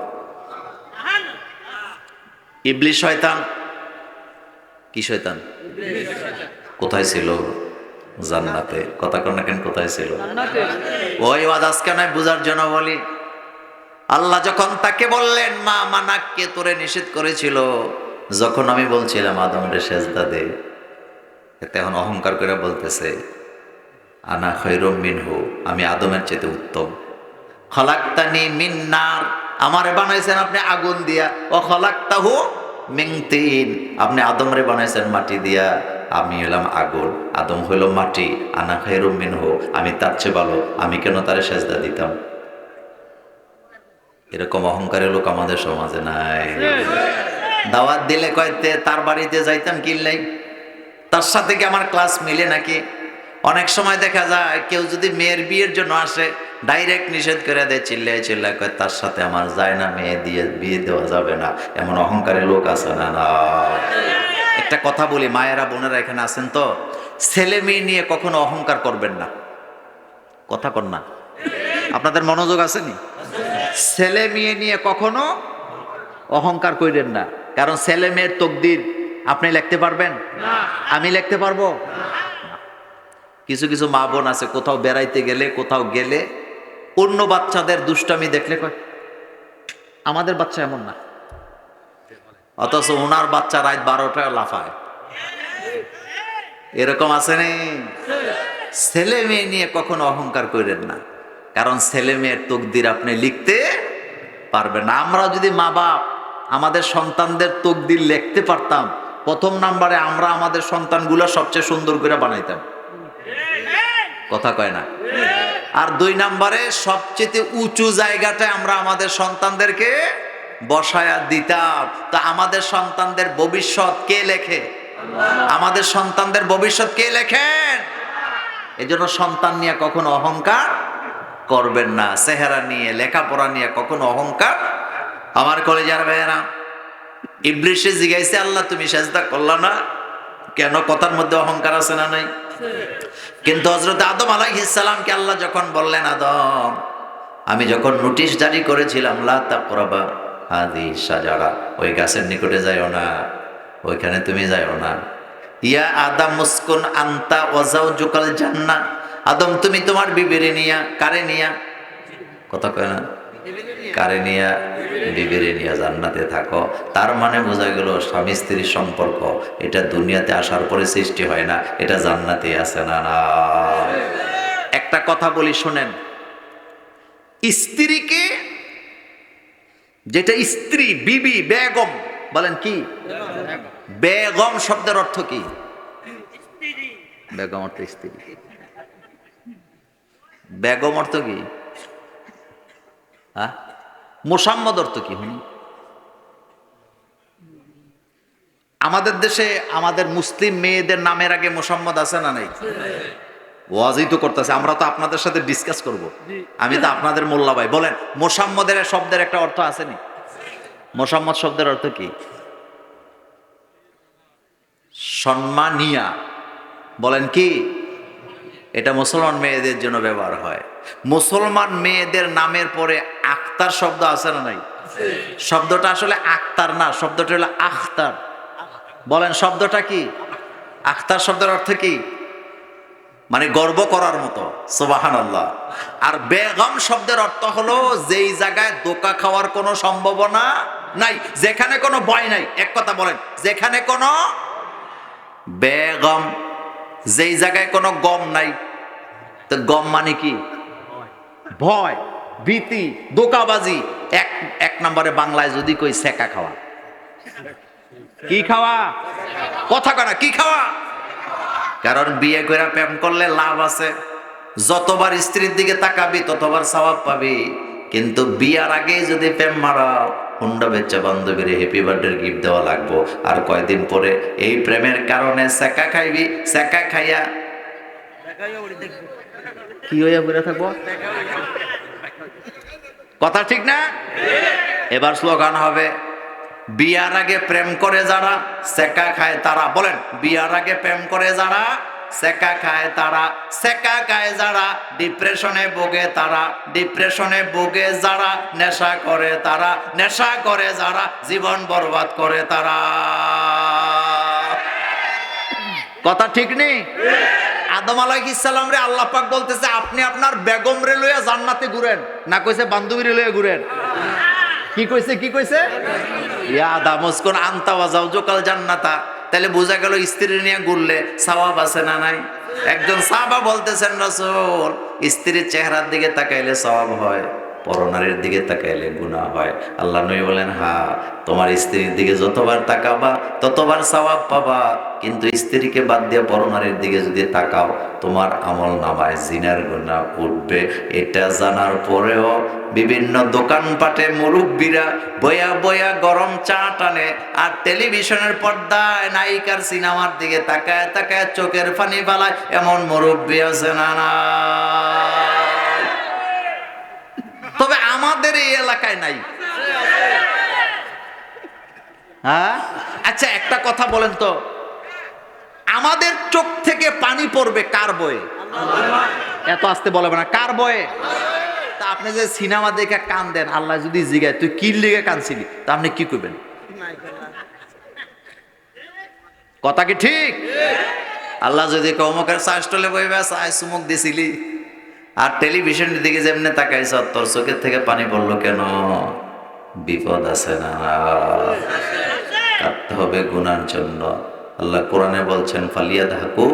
ইবলিস শয়তান, কি শয়তান? কোথায় ছিল? জান্নাতে। কথা কন না কেন? কোথায় ছিল? ওই ওয়াজ আজকে নয়, বুঝার জন্য বলি। আল্লাহ যখন তাকে বললেন মা মানাককে তোরে নিষেধ করেছিল, যখন আমি বলছিলাম আদমরে সেজদা দে, এখন অহংকার করে বলতেছে আনা খায়রুম মিনহু, আমি আদমের চেয়ে উত্তম। খলাকতানি মিন নার, আমারে বানাইছেন আপনি আগুন দিয়া। ও খলাকতাহু মিন তিন, আপনি আদমরে বানাইছেন মাটি দিয়া। আমি হলাম আগুন, আদম হইল মাটি, আনা খায়রুম মিনহু, আমি তার চেয়ে ভালো, আমি কেন তারে সেজদা দিতাম? এরকম অহংকারের লোক আমাদের সমাজে নাই। দাওয়াত দিলে কয়তে তার বাড়িতে যাইতাম কিনলাই, তার সাথে কি আমার ক্লাস মিলে নাকি? অনেক সময় দেখা যায় কেউ যদি মেয়ের বিয়ের জন্য আসে, ডাইরেক্ট নিষেধ করে দেয়, চিল্লায় চিল্লায় কয় তার সাথে আমার যায় না, মেয়ে দিয়ে বিয়ে দেওয়া যাবে না। এমন অহংকারী লোক আছে না? না। একটা কথা বলি, মায়েরা বোনেরা এখানে আছেন তো, ছেলে মেয়ে নিয়ে কখনো অহংকার করবেন না। কথা কর না, আপনাদের মনোযোগ আসেনি? ছেলে মেয়ে নিয়ে কখনো অহংকার করেন না, কারণ ছেলে মেয়ের তকদির আপনি লিখতে পারবেন? আমি লিখতে পারবো? কিছু কিছু মা বোন আছে কোথাও বেড়াইতে গেলে, কোথাও গেলে অন্য বাচ্চাদের দুষ্টামি দেখলে কয় আমাদের বাচ্চা এমন না, অথচ ওনার বাচ্চা রাত 12টায় লাফায়। এরকম আছে নি? ছেলে মেয়ে নিয়ে কখনো অহংকার করেন না, কারণ ছেলে মেয়ের তকদির আপনি লিখতে পারবেন না। আমরা যদি মা বাপ আমাদের সন্তানদের তকদির লিখতে পারতাম, প্রথম নাম্বারে আমরা আমাদের সন্তানগুলো সবচেয়ে সুন্দর করে বানাইতাম। কথা কয় না? আর 2 নাম্বারে সবচেয়ে উঁচু জায়গাটায় আমরা আমাদের সন্তানদেরকে বসায়া দিতাম। তা আমাদের সন্তানদের ভবিষ্যৎ কে লেখে? আমাদের সন্তানদের ভবিষ্যৎ কে লেখেন? এজন্য সন্তান নিয়ে কখনো অহংকার করবেন না, চেহারা নিয়ে, লেখাপড়া নিয়ে কখনো অহংকার। আমার কলেজের ভাইয়েরা, ইবলিসে জিজ্ঞাসা, আল্লাহ তুমি সেজদা করলা না কেন? কথার মধ্যে অহংকার আছে না নাই? কিন্তু হযরত আদম আলাইহিস সালামকে আল্লাহ যখন বললেন, আদম আমি যখন নোটিশ জারি করেছিলাম লা তাকরাবা হাযিহি শাজারা, ওই গাছের নিকটে যাইও না, ওইখানে তুমি যাইও না। ইয়া আদম মুসকুন আনতা ওয়া যাওজুকাল জান্নাহ, আদম তুমি তোমার বিবিরে নিয়া, কারে নিয়া? কথা কয় না? কারে নিয়া? বিবিরে নিয়া জান্নাতে থাকো। তার মানে বোঝা গেল স্বামী স্ত্রীর সম্পর্ক এটা দুনিয়াতে আসার পরে সৃষ্টি হয় না, এটা জান্নাতে আছে না? না। একটা কথা বলি শোনেন, স্ত্রীকে, যেটা স্ত্রী, বিবি, বেগম, বলেন কি? বেগম শব্দের অর্থ কি? বেগম অর্থ স্ত্রী। বেগম অর্থ কি? মোসাম্মদ অর্থ কি? আমাদের দেশে আমাদের মুসলিম মেয়েদের নামের আগে মোসাম্মদ আছে না নাই? ওয়াজই তো করতেছে, আমরা তো আপনাদের সাথে ডিসকাস করব। আমি তো আপনাদের মোল্লা ভাই। বলেন মোসাম্মদের শব্দের একটা অর্থ আছে নি? মোসাম্মদ শব্দের অর্থ কি? সম্মানিয়া। বলেন কি? এটা মুসলমান মেয়েদের জন্য ব্যবহার হয়। মুসলমান মেয়েদের নামের পরে আখতার শব্দ আছে না নাই? শব্দটা আসলে আখতার না, শব্দটা হলো আখতার। বলেন শব্দটা কি? আখতার শব্দের অর্থ কি? মানে গর্ব করার মতো। সুবহানাল্লাহ। আর বেগম শব্দের অর্থ হলো যেই জায়গায় ধোঁকা খাওয়ার কোনো সম্ভাবনা নাই, যেখানে কোনো ভয় নাই। এক কথা বলেন, যেখানে কোনো বেগম, যেই জায়গায় কোনো গম নাই। তো গম মানে কি? ভয়, ভীতি, ধোঁকাবাজি। এক নম্বরে বাংলায় যদি কই সেকা খাওয়া। কি খাওয়া? কথা কয় না, কি খাওয়া? কারণ বিয়ে করে প্রেম করলে লাভ আছে, যতবার স্ত্রীর দিকে তাকাবি ততবার সওয়াব পাবি। কিন্তু বিয়ার আগে যদি প্রেম মারাও, হুন্ডা বেচা বান্ধবীর হ্যাপি বার্থডে গিফট দেওয়া লাগবো। আর কয়দিন পরে এই প্রেমের কারণে সেকা খাইবি, সেকা খাইয়া কি হইয়া ঘুরে থাকবো? কথা ঠিক না? এবার স্লোগান হবে, বিয়ার আগে প্রেম করে যারা সেকা খায় তারা। বলেন, বিয়ার আগে প্রেম করে যারা সেকা খায় তারা, সেকা খায় যারা ডিপ্রেশনে ভোগে তারা, ডিপ্রেশনে ভোগে যারা নেশা করে তারা, নেশা করে যারা জীবন বরবাদ করে তারা। কথা ঠিক নেই? আদম আলাইহিস সালাম রে আল্লাহ পাক বলতেছে আপনি আপনার বেগম রে লইয়া জান্নাতে ঘুরেন, না কইছে বান্ধবী রে লইয়া ঘুরেন? কি কইছে? কি কইছে? ইয়া আদম উসকুন আনতা ওয়া যাওজুকাল জান্নাতা। তাহলে বোঝা গেল স্ত্রী নিয়ে ঘুরলে সওয়াব আছে না নাই? একজন সাহাবা বলতেছেন, রাসূল স্ত্রীর চেহারার দিকে তাকাইলে সওয়াব হয়, পরনারীর দিকে তাকাইলে গুনাহ হয়। আল্লাহ নবী বলেন, হ্যাঁ, তোমার স্ত্রীর দিকে যতবার তাকাবা ততবার সওয়াব পাবা, কিন্তু স্ত্রীকে বাদ দিয়ে পরনারীর দিকে যদি তাকাও তোমার আমল নামায় জিনার গুনাহ উঠবে। এটা জানার পরেও বিভিন্ন দোকানপাটে মুরব্বীরা বয়া বয়া গরম চা টানে আর টেলিভিশনের পর্দায় নায়িকার সিনেমার দিকে তাকায় তাকায় চোখের পানি ফালায়, এমন মুরব্বী আছে না? না, তবে আমাদের এই এলাকায় নাই। হ্যাঁ, আচ্ছা একটা কথা বলেন তো, আমাদের চোখ থেকে পানি পড়বে কার বয়ে? এত আসতে বলবে না, কার বয়ে? তা আপনি যে সিনেমা দেখে কান দেন, আল্লাহ যদি জিগায় তুই কি লেগে কানছিলি, তা আপনি কি করবেন? কথা কি ঠিক? আল্লাহ যদি অমুকের চাষটলে বইবে চায় চুমুক দিছিলি আর টেলিভিশনের দিকে যেমনি তাকাইছ, তোর চোখের থেকে পানি পড়লো কেন? বিপদ আছে না? কাঁদতে হবে গুনার জন্য। আল্লাহ কোরআনে বলছেন ফালিয়াদহাকু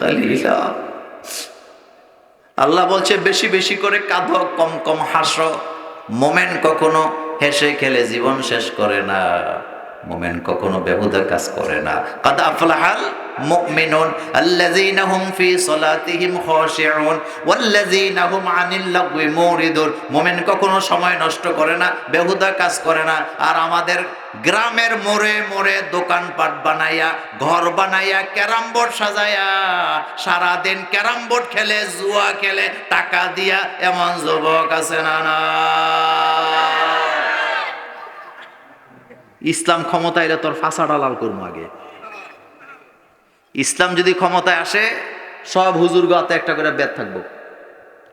কালিলা। আল্লাহ বলছে বেশি বেশি করে কাঁদো, কম কম হাসো। মোমেন কখনো হেসে খেলে জীবন শেষ করে না, মোমেন কখনো বেহুদা কাজ করে না। কাদ আফলাহাল মুমিনুন আল্লাযীনা হুম ফি সালাতিহিম খাশিউন ওয়াল্লাযীনা হুম আনিল লাগওয়ি মুরিদুন। মোমেন কখনো সময় নষ্ট করে না, বেহুদা কাজ করে না। আর আমাদের গ্রামের মোড়ে মোড়ে দোকানপাট বানাইয়া, ঘর বানাইয়া, ক্যারাম বোর্ড সাজাইয়া সারাদিন ক্যারাম বোর্ড খেলে, জুয়া খেলে, টাকা দিয়া এমন যুবক আছে না? না, ইসলাম ক্ষমতায় এলে তোর ফাঁসাটা লাল করবো আগে। ইসলাম যদি ক্ষমতায় আসে, সব হুজুর গাতে একটা করে বেদ থাকবো।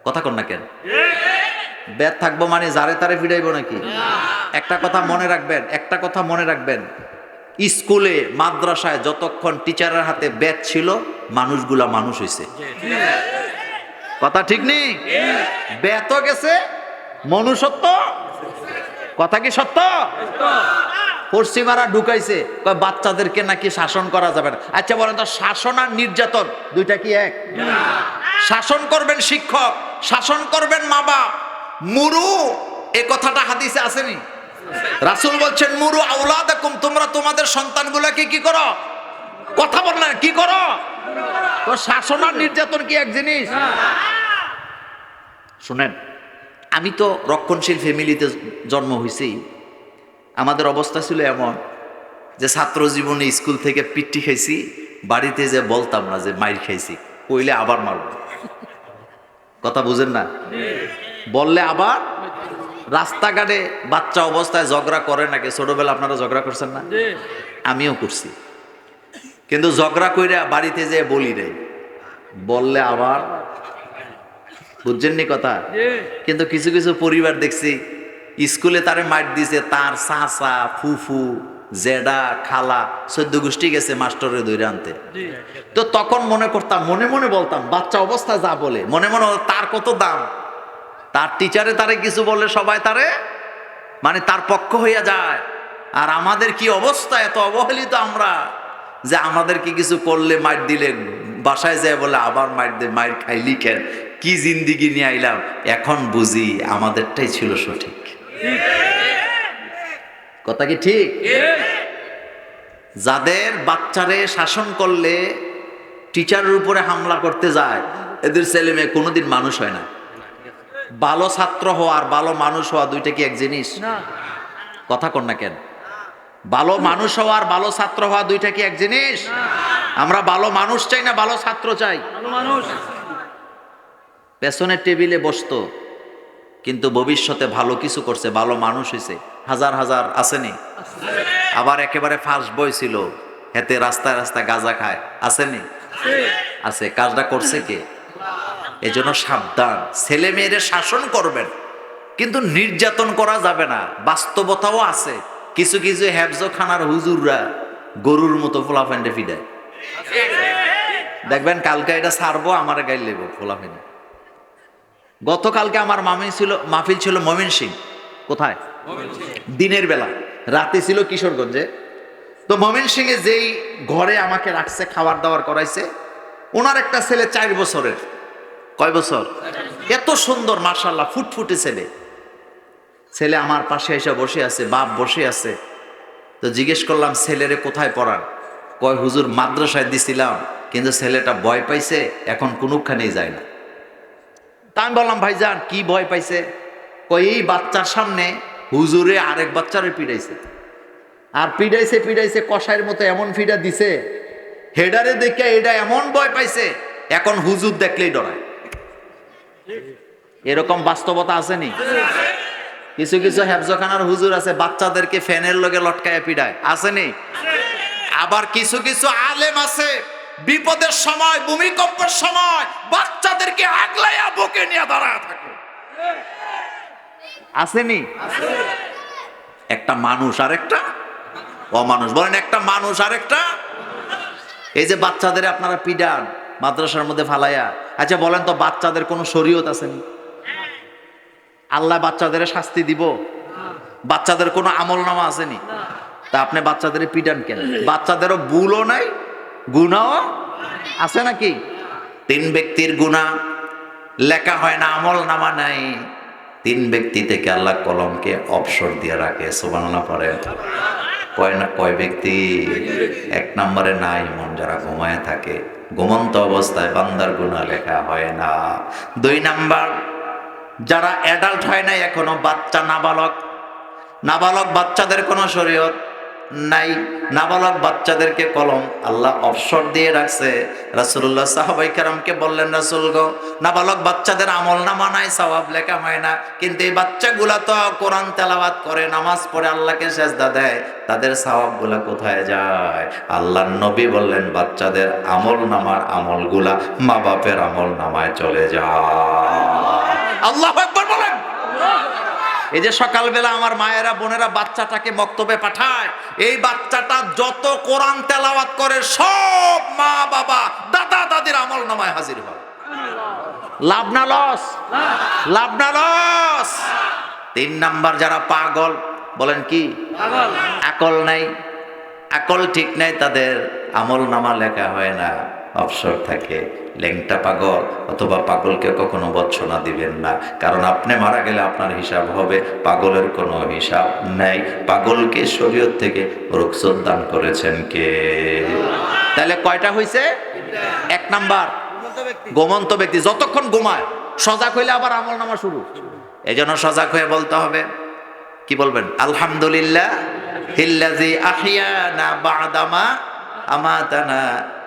কথা কন না কেন? বেদ থাকবো মানে যারে তারে ফিরাইবো নাকি? একটা কথা মনে রাখবেন, একটা কথা মনে রাখবেন, স্কুলে মাদ্রাসায় যতক্ষণ টিচারের হাতে বেদ ছিল, মানুষগুলা মানুষ হইছে। কথা ঠিক নেই? বেদও গেছে, মনুষ্যত্ব। কথা কি সত্য? পশ্চিমারা ঢুকাইছে বাচ্চাদেরকে নাকি শাসন করা যাবে না। আচ্ছা বলেন তো, শাসন আর নির্যাতন দুইটা কি এক? শাসন করবেন শিক্ষক, শাসন করবেন মা বাপ। মুরু, এই কথাটা হাদিসে আসেনি? রাসূল বলছেন মুরু আওলাদাকুম, তোমরা তোমাদের সন্তানগুলোকে কি করো? কথা বল না, কি করো? তো শাসন আর নির্যাতন কি এক জিনিস? শুনেন, আমি তো রক্ষণশীল ফ্যামিলিতে জন্ম হয়েছি। আমাদের অবস্থা ছিল এমন যে ছাত্র জীবনে স্কুল থেকে পিট্টি খাইছি, বাড়িতে যে বলতাম না যে মাইর খাইছি, কইলে আবার মারব। কথা বুঝেন না? বললে আবার। রাস্তাঘাটে বাচ্চা অবস্থায় ঝগড়া করে নাকি? ছোটবেলা আপনারা ঝগড়া করছেন না? আমিও করছি, কিন্তু ঝগড়া কইরা বাড়িতে যে বলি রে, বললে আবার। বুঝছেননি কথা? কিন্তু কিছু কিছু পরিবার দেখছি স্কুলে তারে মার দিছে, তার চাচা, ফুফু, জেডা, খালা, 14 গোষ্ঠী গেছে মাস্টারে ধরে আনতে। তো তখন মনে করতাম, মনে মনে বলতাম, বাচ্চা অবস্থা যা বলে মনে মনে তার কত দাম। তার টিচারে তারে কিছু বললে সবাই তারে মানে তার পক্ষ হইয়া যায়। আর আমাদের কি অবস্থা, এত অবহেলিত আমরা যে আমাদেরকে কিছু করলে মার দিলে বাসায় যায় বলে আবার মার দে, মার খাইলি কেন? কি জিন্দিগি নিয়ে আইলাম। এখন বুঝি আমাদেরটাই ছিল সঠিক। কথা কি ঠিক? যাদের বাচ্চারে শাসন করলে টিচারের উপরে হামলা করতে যায়, এদের ছেলে মেয়ে কোনোদিন মানুষ হয় না। ভালো ছাত্র হওয়া আর ভালো মানুষ হওয়া দুইটা কি এক জিনিস? কথা কন না কেন? ভালো মানুষ হওয়া আর ভালো ছাত্র হওয়া দুইটা কি এক জিনিস? আমরা ভালো মানুষ চাই না ভালো ছাত্র চাই? পেছনের টেবিলে বসতো কিন্তু ভবিষ্যতে ভালো কিছু করছে, ভালো মানুষ হয়েছে, হাজার হাজার আসেনি? আবার একেবারে ফার্স্ট বয় ছিল, হেতে রাস্তায় রাস্তায় গাঁজা খায়, আসেনি? আছে। কাজটা করছে কে? এজন্য সাবধান, ছেলে মেয়েদের শাসন করবেন কিন্তু নির্যাতন করা যাবে না। বাস্তবতাও আছে, কিছু কিছু হেফজখানার হুজুররা গরুর মতো ফোলাফান্ডে ফিডায়। দেখবেন কালকে এটা ছাড়বো, আমার গাইল লেব ফোলাফান্ডে। গতকালকে আমার মাহফিল ছিল ময়মনসিংহ। কোথায়? দিনের বেলা। রাতে ছিল কিশোরগঞ্জে। তো ময়মনসিংহে যেই ঘরে আমাকে রাখছে, খাবার দাবার করাইছে, ওনার একটা ছেলে 4 বছরের। কয় বছর? এত সুন্দর মাশাআল্লাহ, ফুটফুটে ছেলে। ছেলে আমার পাশে এসে বসে আছে, বাপ বসে আছে। তো জিজ্ঞেস করলাম ছেলেরে কোথায় পড়ান? কয় হুজুর মাদ্রাসায় দিছিলাম, কিন্তু ছেলেটা ভয় পাইছে, এখন কোনোখানেই যায় না। তা আমি বললাম ভাইজান কি ভয় পাইছে? কয় এই বাচ্চার সামনে হুজুরে আরেক বাচ্চারে পিড়াইছে, আর পিড়াইছে পিড়াইছে কষাইয়ের মতো এমন ফিডা দিছে, হেডারে দেখে এটা এমন ভয় পাইছে, এখন হুজুর দেখলেই ডরায়। এরকম বাস্তবতা আসেনি? কিছু কিছু হেফজখানার হুজুর আছে বাচ্চাদেরকে ফ্যানের লগে লটকায় পিড়ায়, আসেনি? আবার কিছু কিছু আলেম আছে বিপদের সময়, ভূমিকম্পের সময় বাচ্চাদেরকে আগলাইয়া বুকে নিয়ে দাঁড়ায় থাকে, আসেনি? একটা মানুষ আর একটা অমানুষ, বলেন একটা মানুষ আর একটা। এই যে বাচ্চাদের আপনারা পিডান মাদ্রাসার মধ্যে ফালাইয়া, আচ্ছা বলেন তো বাচ্চাদের কোনো শরীয়ত আসেনি? আল্লাহ বাচ্চাদের শাস্তি দিব? বাচ্চাদের কোনো আমল নামা আসেনি? তা আপনি বাচ্চাদের পিডান কেন? বাচ্চাদেরও ভুলও নাই, গুনাহও আছে নাকি? 3 ব্যক্তির গুনাহ লেখা হয় না, আমল নামা নাই। 3 ব্যক্তি থেকে আল্লাহ কলমকে অবসর দিয়ে রাখে, সুবহানাল্লাহ পড়েন। কয় ব্যক্তি? 1 নম্বরে নাই মন, যারা ঘুমায় থাকে, ঘুমন্ত অবস্থায় বান্দার গুনাহ লেখা হয় না। 2 নাম্বার যারা অ্যাডাল্ট হয় নাই এখনো, বাচ্চা নাবালক, নাবালক বাচ্চাদের কোনো শরীয়ত নাই, নাবালক বাচ্চাদেরকে কলম আল্লাহ অবসর দিয়ে রাখছে। রাসূলুল্লাহ সাহাবায়ে কেরামকে বললেন, রাসূল গো, নাবালক বাচ্চাদের আমল নামা নাই, সওয়াব লেখা হয় না, কিন্তু এই বাচ্চাগুলা তো কোরআন তেলাওয়াত করে, নামাজ পড়ে, আল্লাহকে সেজদা দেয়, তাদের সওয়াবগুলা কোথায় যায়? আল্লাহর নবী বললেন বাচ্চাদের আমল নামার আমলগুলা মা বাপের আমল নামায় চলে যায়। আল্লাহু আকবার বলেন। এই যে সকালবেলা আমার মায়েরা বোনেরা বাচ্চাটাকে মক্তবে পাঠায়, এই বাচ্চাটা যত কোরআন তেলাওয়াত করে সব মা বাবা দাদা দাদির আমল নামায় হাজির হয়। লাভ না লস? লাভ না লস? 3 নাম্বার যারা পাগল, বলেন কি? আকল নাই, আকল ঠিক নাই, তাদের আমল নামা লেখা হয় না, অবসর থাকে। ল্যাংটা পাগল অথবা পাগলকে কখনো বর্ষনা দিবেন না, কারণ আপনি মারা গেলে আপনার হিসাব হবে, পাগলের কোনো হিসাব নাই। পাগলকে শরীয়ত থেকে রুখসত দান করেছেন কে? তাহলে কয়টা হইছে? 1 নাম্বার ঘুমন্ত ব্যক্তি, যতক্ষণ ঘুমায়, সজাগ হইলে আবার আমল নামা শুরু। এই জন্য সজাগ হয়ে বলতে হবে, কি বলবেন? আলহামদুলিল্লাহ হিল্লাযী আহইয়ানা বা'দামা আমাতানা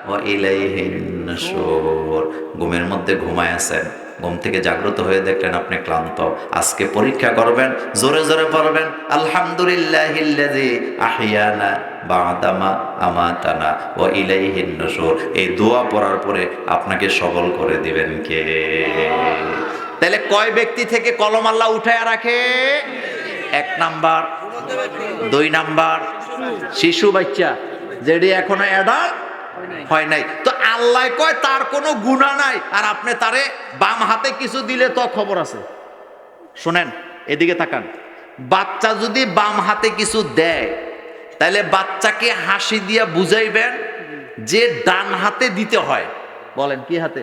ওয়া ইলাইহিন নুশুর। ঘুমের মধ্যে ঘুমায় আছেন, ঘুম থেকে জাগ্রত হয়ে দেখলেন আপনি ক্লান্ত, আজকে পরীক্ষা করবেন, জোরে জোরে পড়বেন আলহামদুলিল্লাহিল্লাযী আহইয়ানা বা'দামা আমাতানা ওয়া ইলাইহিন নুশুর। এই দোয়া পড়ার পরে আপনাকে সবল করে দিবেন কে? তাহলে কয় ব্যক্তি থেকে কলম আল্লাহ উঠায়া রাখে? 1 নাম্বার। 2 নাম্বার শিশু বাচ্চা, যেটি এখনো অ্যাডাল্ট হয় নাই। তো আল্লাহ কয় তার কোনো গুনাহ নাই, আর আপনি তারে বাম হাতে কিছু দিলে তো খবর আছে। শুনেন, এদিকে তাকান, বাচ্চা যদি বাম হাতে কিছু দেয়, তাহলে বাচ্চাকে হাসি দিয়া বুঝাইবেন যে ডান হাতে দিতে হয়। বলেন কি হাতে?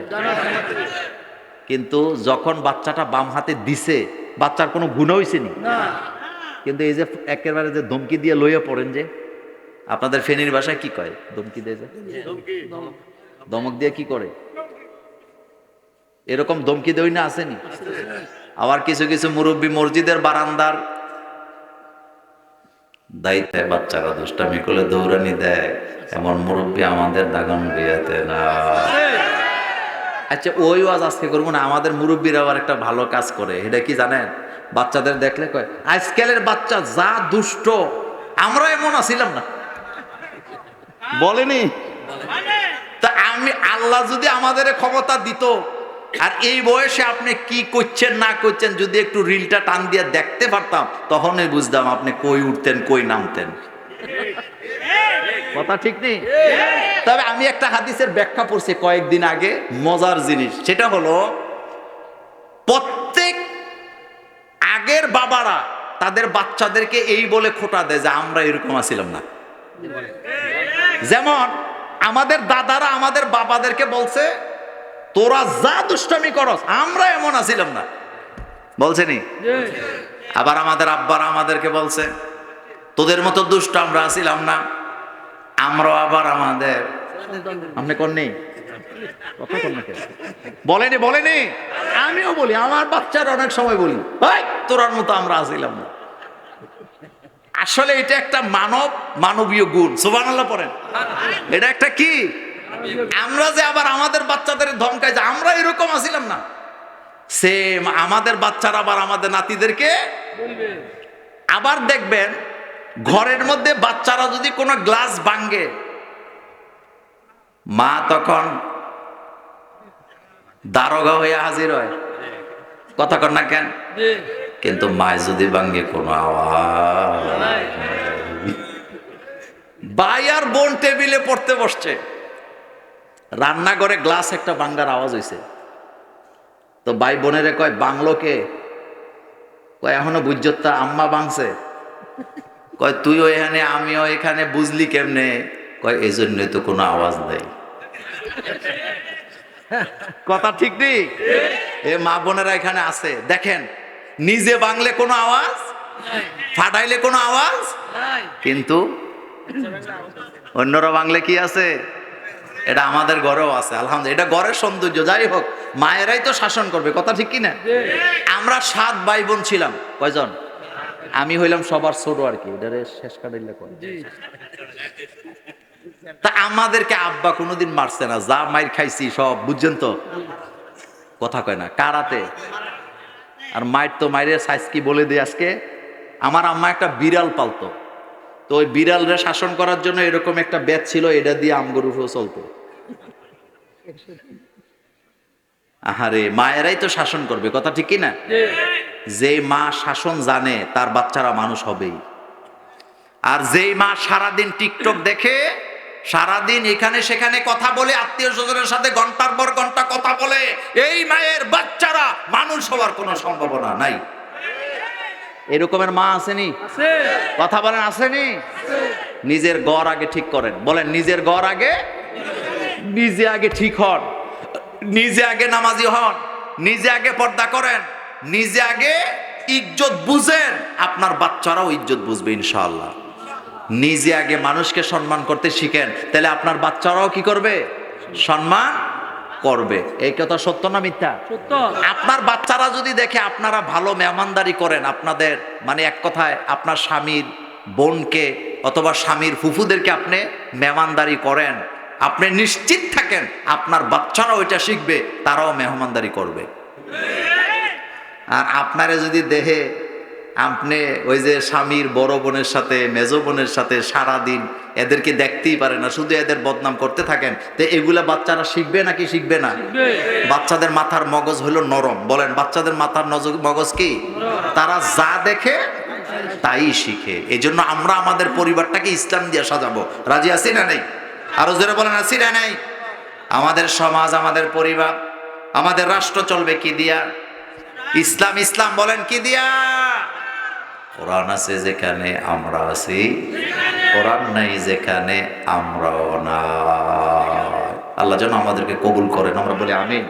কিন্তু যখন বাচ্চাটা বাম হাতে দিছে, বাচ্চার কোনো গুনাহ হইছে নি? কিন্তু এই যে একেবারে যে ধমকি দিয়ে লইয়া পড়েন, যে আপনাদের ফেনীর ভাষায় কি কয়? ধমকি দিয়ে, যে ধমক দিয়ে কি করে? এরকম ধমকি দেই না, আসেনি? আবার কিছু কিছু মুরব্বী মসজিদের বারান্দার দায়িত্বে বাচ্চারা দুষ্টামি করলে দৌড়ানি দেয়, এমন মুরব্বী আমাদের দাগন বিয়াতে না। আচ্ছা, ওই ওয়াজ আজকে করবো না, আমাদের মুরব্বীরা আবার একটা ভালো কাজ করে, এটা কি জানেন? বাচ্চাদের দেখলে কয়, আজকালের বাচ্চা যা দুষ্ট, আমরা এমন আছিলাম না, বলেনি? তা আমি, আল্লাহ যদি আমাদের ক্ষমতা দিত, আর এই বয়সে আপনি কি করছেন না করছেন যদি একটু রিলটা টান দিয়ে দেখতে পারতাম, তখনই বুঝতাম আপনি কই উঠতেন কই নামতেন। কথা ঠিক নেই? তবে আমি একটা হাদিসের ব্যাখ্যা পড়ছি কয়েকদিন আগে, মজার জিনিস, সেটা হলো প্রত্যেক আগের বাবারা তাদের বাচ্চাদেরকে এই বলে খোঁটা দেয় যে আমরা এরকম আছিলাম না। যেমন আমাদের দাদারা আমাদের বাবাদেরকে বলছে, তোরা যা দুষ্টামি করস আমরা এমন আছিলাম না, বলছে নি? আবার আমাদের আব্বারা আমাদেরকে বলছে, তোদের মতো দুষ্ট আমরা আছিলাম না, আমরাও আবার আমাদের আপনি কোন নেই বলেনি বলেনি, আমিও বলি, আমার বাচ্চারা অনেক সময় বলি ভাই তোরার মতো আমরা আসিলাম না। আসলে এটা একটা মানবীয় গুণ, সুবহানাল্লাহ পড়েন। এটা একটা কি, আমরা যে আবার আমাদের বাচ্চাদের ধমকাই যে আমরা এরকম আসিলাম না, সেম আমাদের বাচ্চারা আবার আমাদের নাতিদেরকে আবার দেখবেন ঘরের মধ্যে বাচ্চারা যদি কোনো গ্লাস ভাঙে, মা তখন দারোগা হয়ে হাজির হয়, কথা কর না কেন? কিন্তু মায় যদি ভাঙে কোনো আওয়াজ, ভাই আর বোন টেবিলে পড়তে বসছে, রান্নাঘরে গ্লাস একটা ভাঙার আওয়াজ হইছে, তো ভাই বোনেরে কয় বাংলো কে? কয় এখনো বুঝতা আম্মা ভাঙছে। কয় তুইও এখানে আমিও এখানে, বুঝলি কেমনে? কয় এই জন্যই তো কোনো আওয়াজ নেই। কথা ঠিক নেই? এ মা বোনেরা এখানে আছে, দেখেন নিজে বাংলে কোনো আওয়াজ, ফাটাইলে কোনো আওয়াজ, কিন্তু অন্যরা বাংলে কি আছে? এটা আমাদের ঘরেও আছে, আলহামদুলিল্লাহ। এটা ঘরের সৌন্দর্য। যাই হোক, মায়েরাই তো শাসন করবে, কথা ঠিক কিনা? আমরা 7 ভাই বোন ছিলাম, কয়জন? আমি হইলাম সবার ছোট আর কি, এটারে শেষ কাটাইলে করে। তা আমাদেরকে আব্বা কোনোদিন মারছে না, যা মাইর খাইছি সব বুঝছেন তো, কথা কয় না কারাতে। আর মায়ের তো মায়ের সাইজ কি বলে দিই আজকে, আমার আম্মা একটা বিড়াল পালতো, তো ওই বিড়ালরে শাসন করার জন্য এরকম একটা ব্যাট ছিল, এটা দিয়ে আমগরু চলতো। আহারে, মায়েরাই তো শাসন করবে, কথা ঠিক কিনা? যে মা শাসন জানে তার বাচ্চারা মানুষ হবেই। আর যেই মা সারাদিন টিকটক দেখে, সারাদিন এখানে সেখানে কথা বলে, আত্মীয় স্বজনের সাথে ঘন্টার পর ঘন্টা কথা বলে, এই মায়ের বাচ্চারা মানুষ হওয়ার কোনো সম্ভাবনা নাই। এরকমের মা আসেনি? কথা বলেন আসেনি? নিজের ঘর আগে ঠিক করেন, বলেন নিজের ঘর আগে, নিজে আগে ঠিক হন, নিজে আগে নামাজি হন, নিজে আগে পর্দা করেন, নিজে আগে ইজ্জত বুঝেন, আপনার বাচ্চারাও ইজ্জত বুঝবে ইনশাআল্লাহ। নিজে আগে মানুষকে সম্মান করতে শিখেন, তাহলে আপনার বাচ্চারাও কি করবে? সম্মান করবে। এই কথা সত্য না মিথ্যা? সত্য। আপনার বাচ্চারা যদি দেখে আপনারা ভালো মেহমানদারি করেন, আপনাদের মানে এক কথায় আপনার স্বামীর বোনকে অথবা স্বামীর ফুফুদেরকে আপনি মেহমানদারি করেন, আপনি নিশ্চিত থাকেন আপনার বাচ্চারাও এটা শিখবে, তারাও মেহমানদারি করবে। আর আপনারা যদি দেখে আপনি ওই যে স্বামীর বড় বোনের সাথে মেজো বোনের সাথে সারাদিন এদেরকে দেখতেই পারে না, শুধু এদের বদনাম করতে থাকেন, তো এগুলা বাচ্চারা শিখবে নাকি শিখবে না? বাচ্চাদের মাথার মগজ হলো নরম, বলেন বাচ্চাদের মাথার মগজ কি? তারা যা দেখে তাই শিখে। এই জন্য আমরা আমাদের পরিবারটাকে ইসলাম দিয়ে সাজাবো, রাজি আছি না নেই? আরো জোরে বলেন আছি না নেই? আমাদের সমাজ, আমাদের পরিবার, আমাদের রাষ্ট্র চলবে কি দিয়া? ইসলাম। ইসলাম বলেন কি দিয়া? কোরআন আছে যেখানে আমরা আছি, কোরআন নাই যেখানে আমরাও না। আল্লাহ যেন আমাদেরকে কবুল করেন, আমরা বলি আমিন।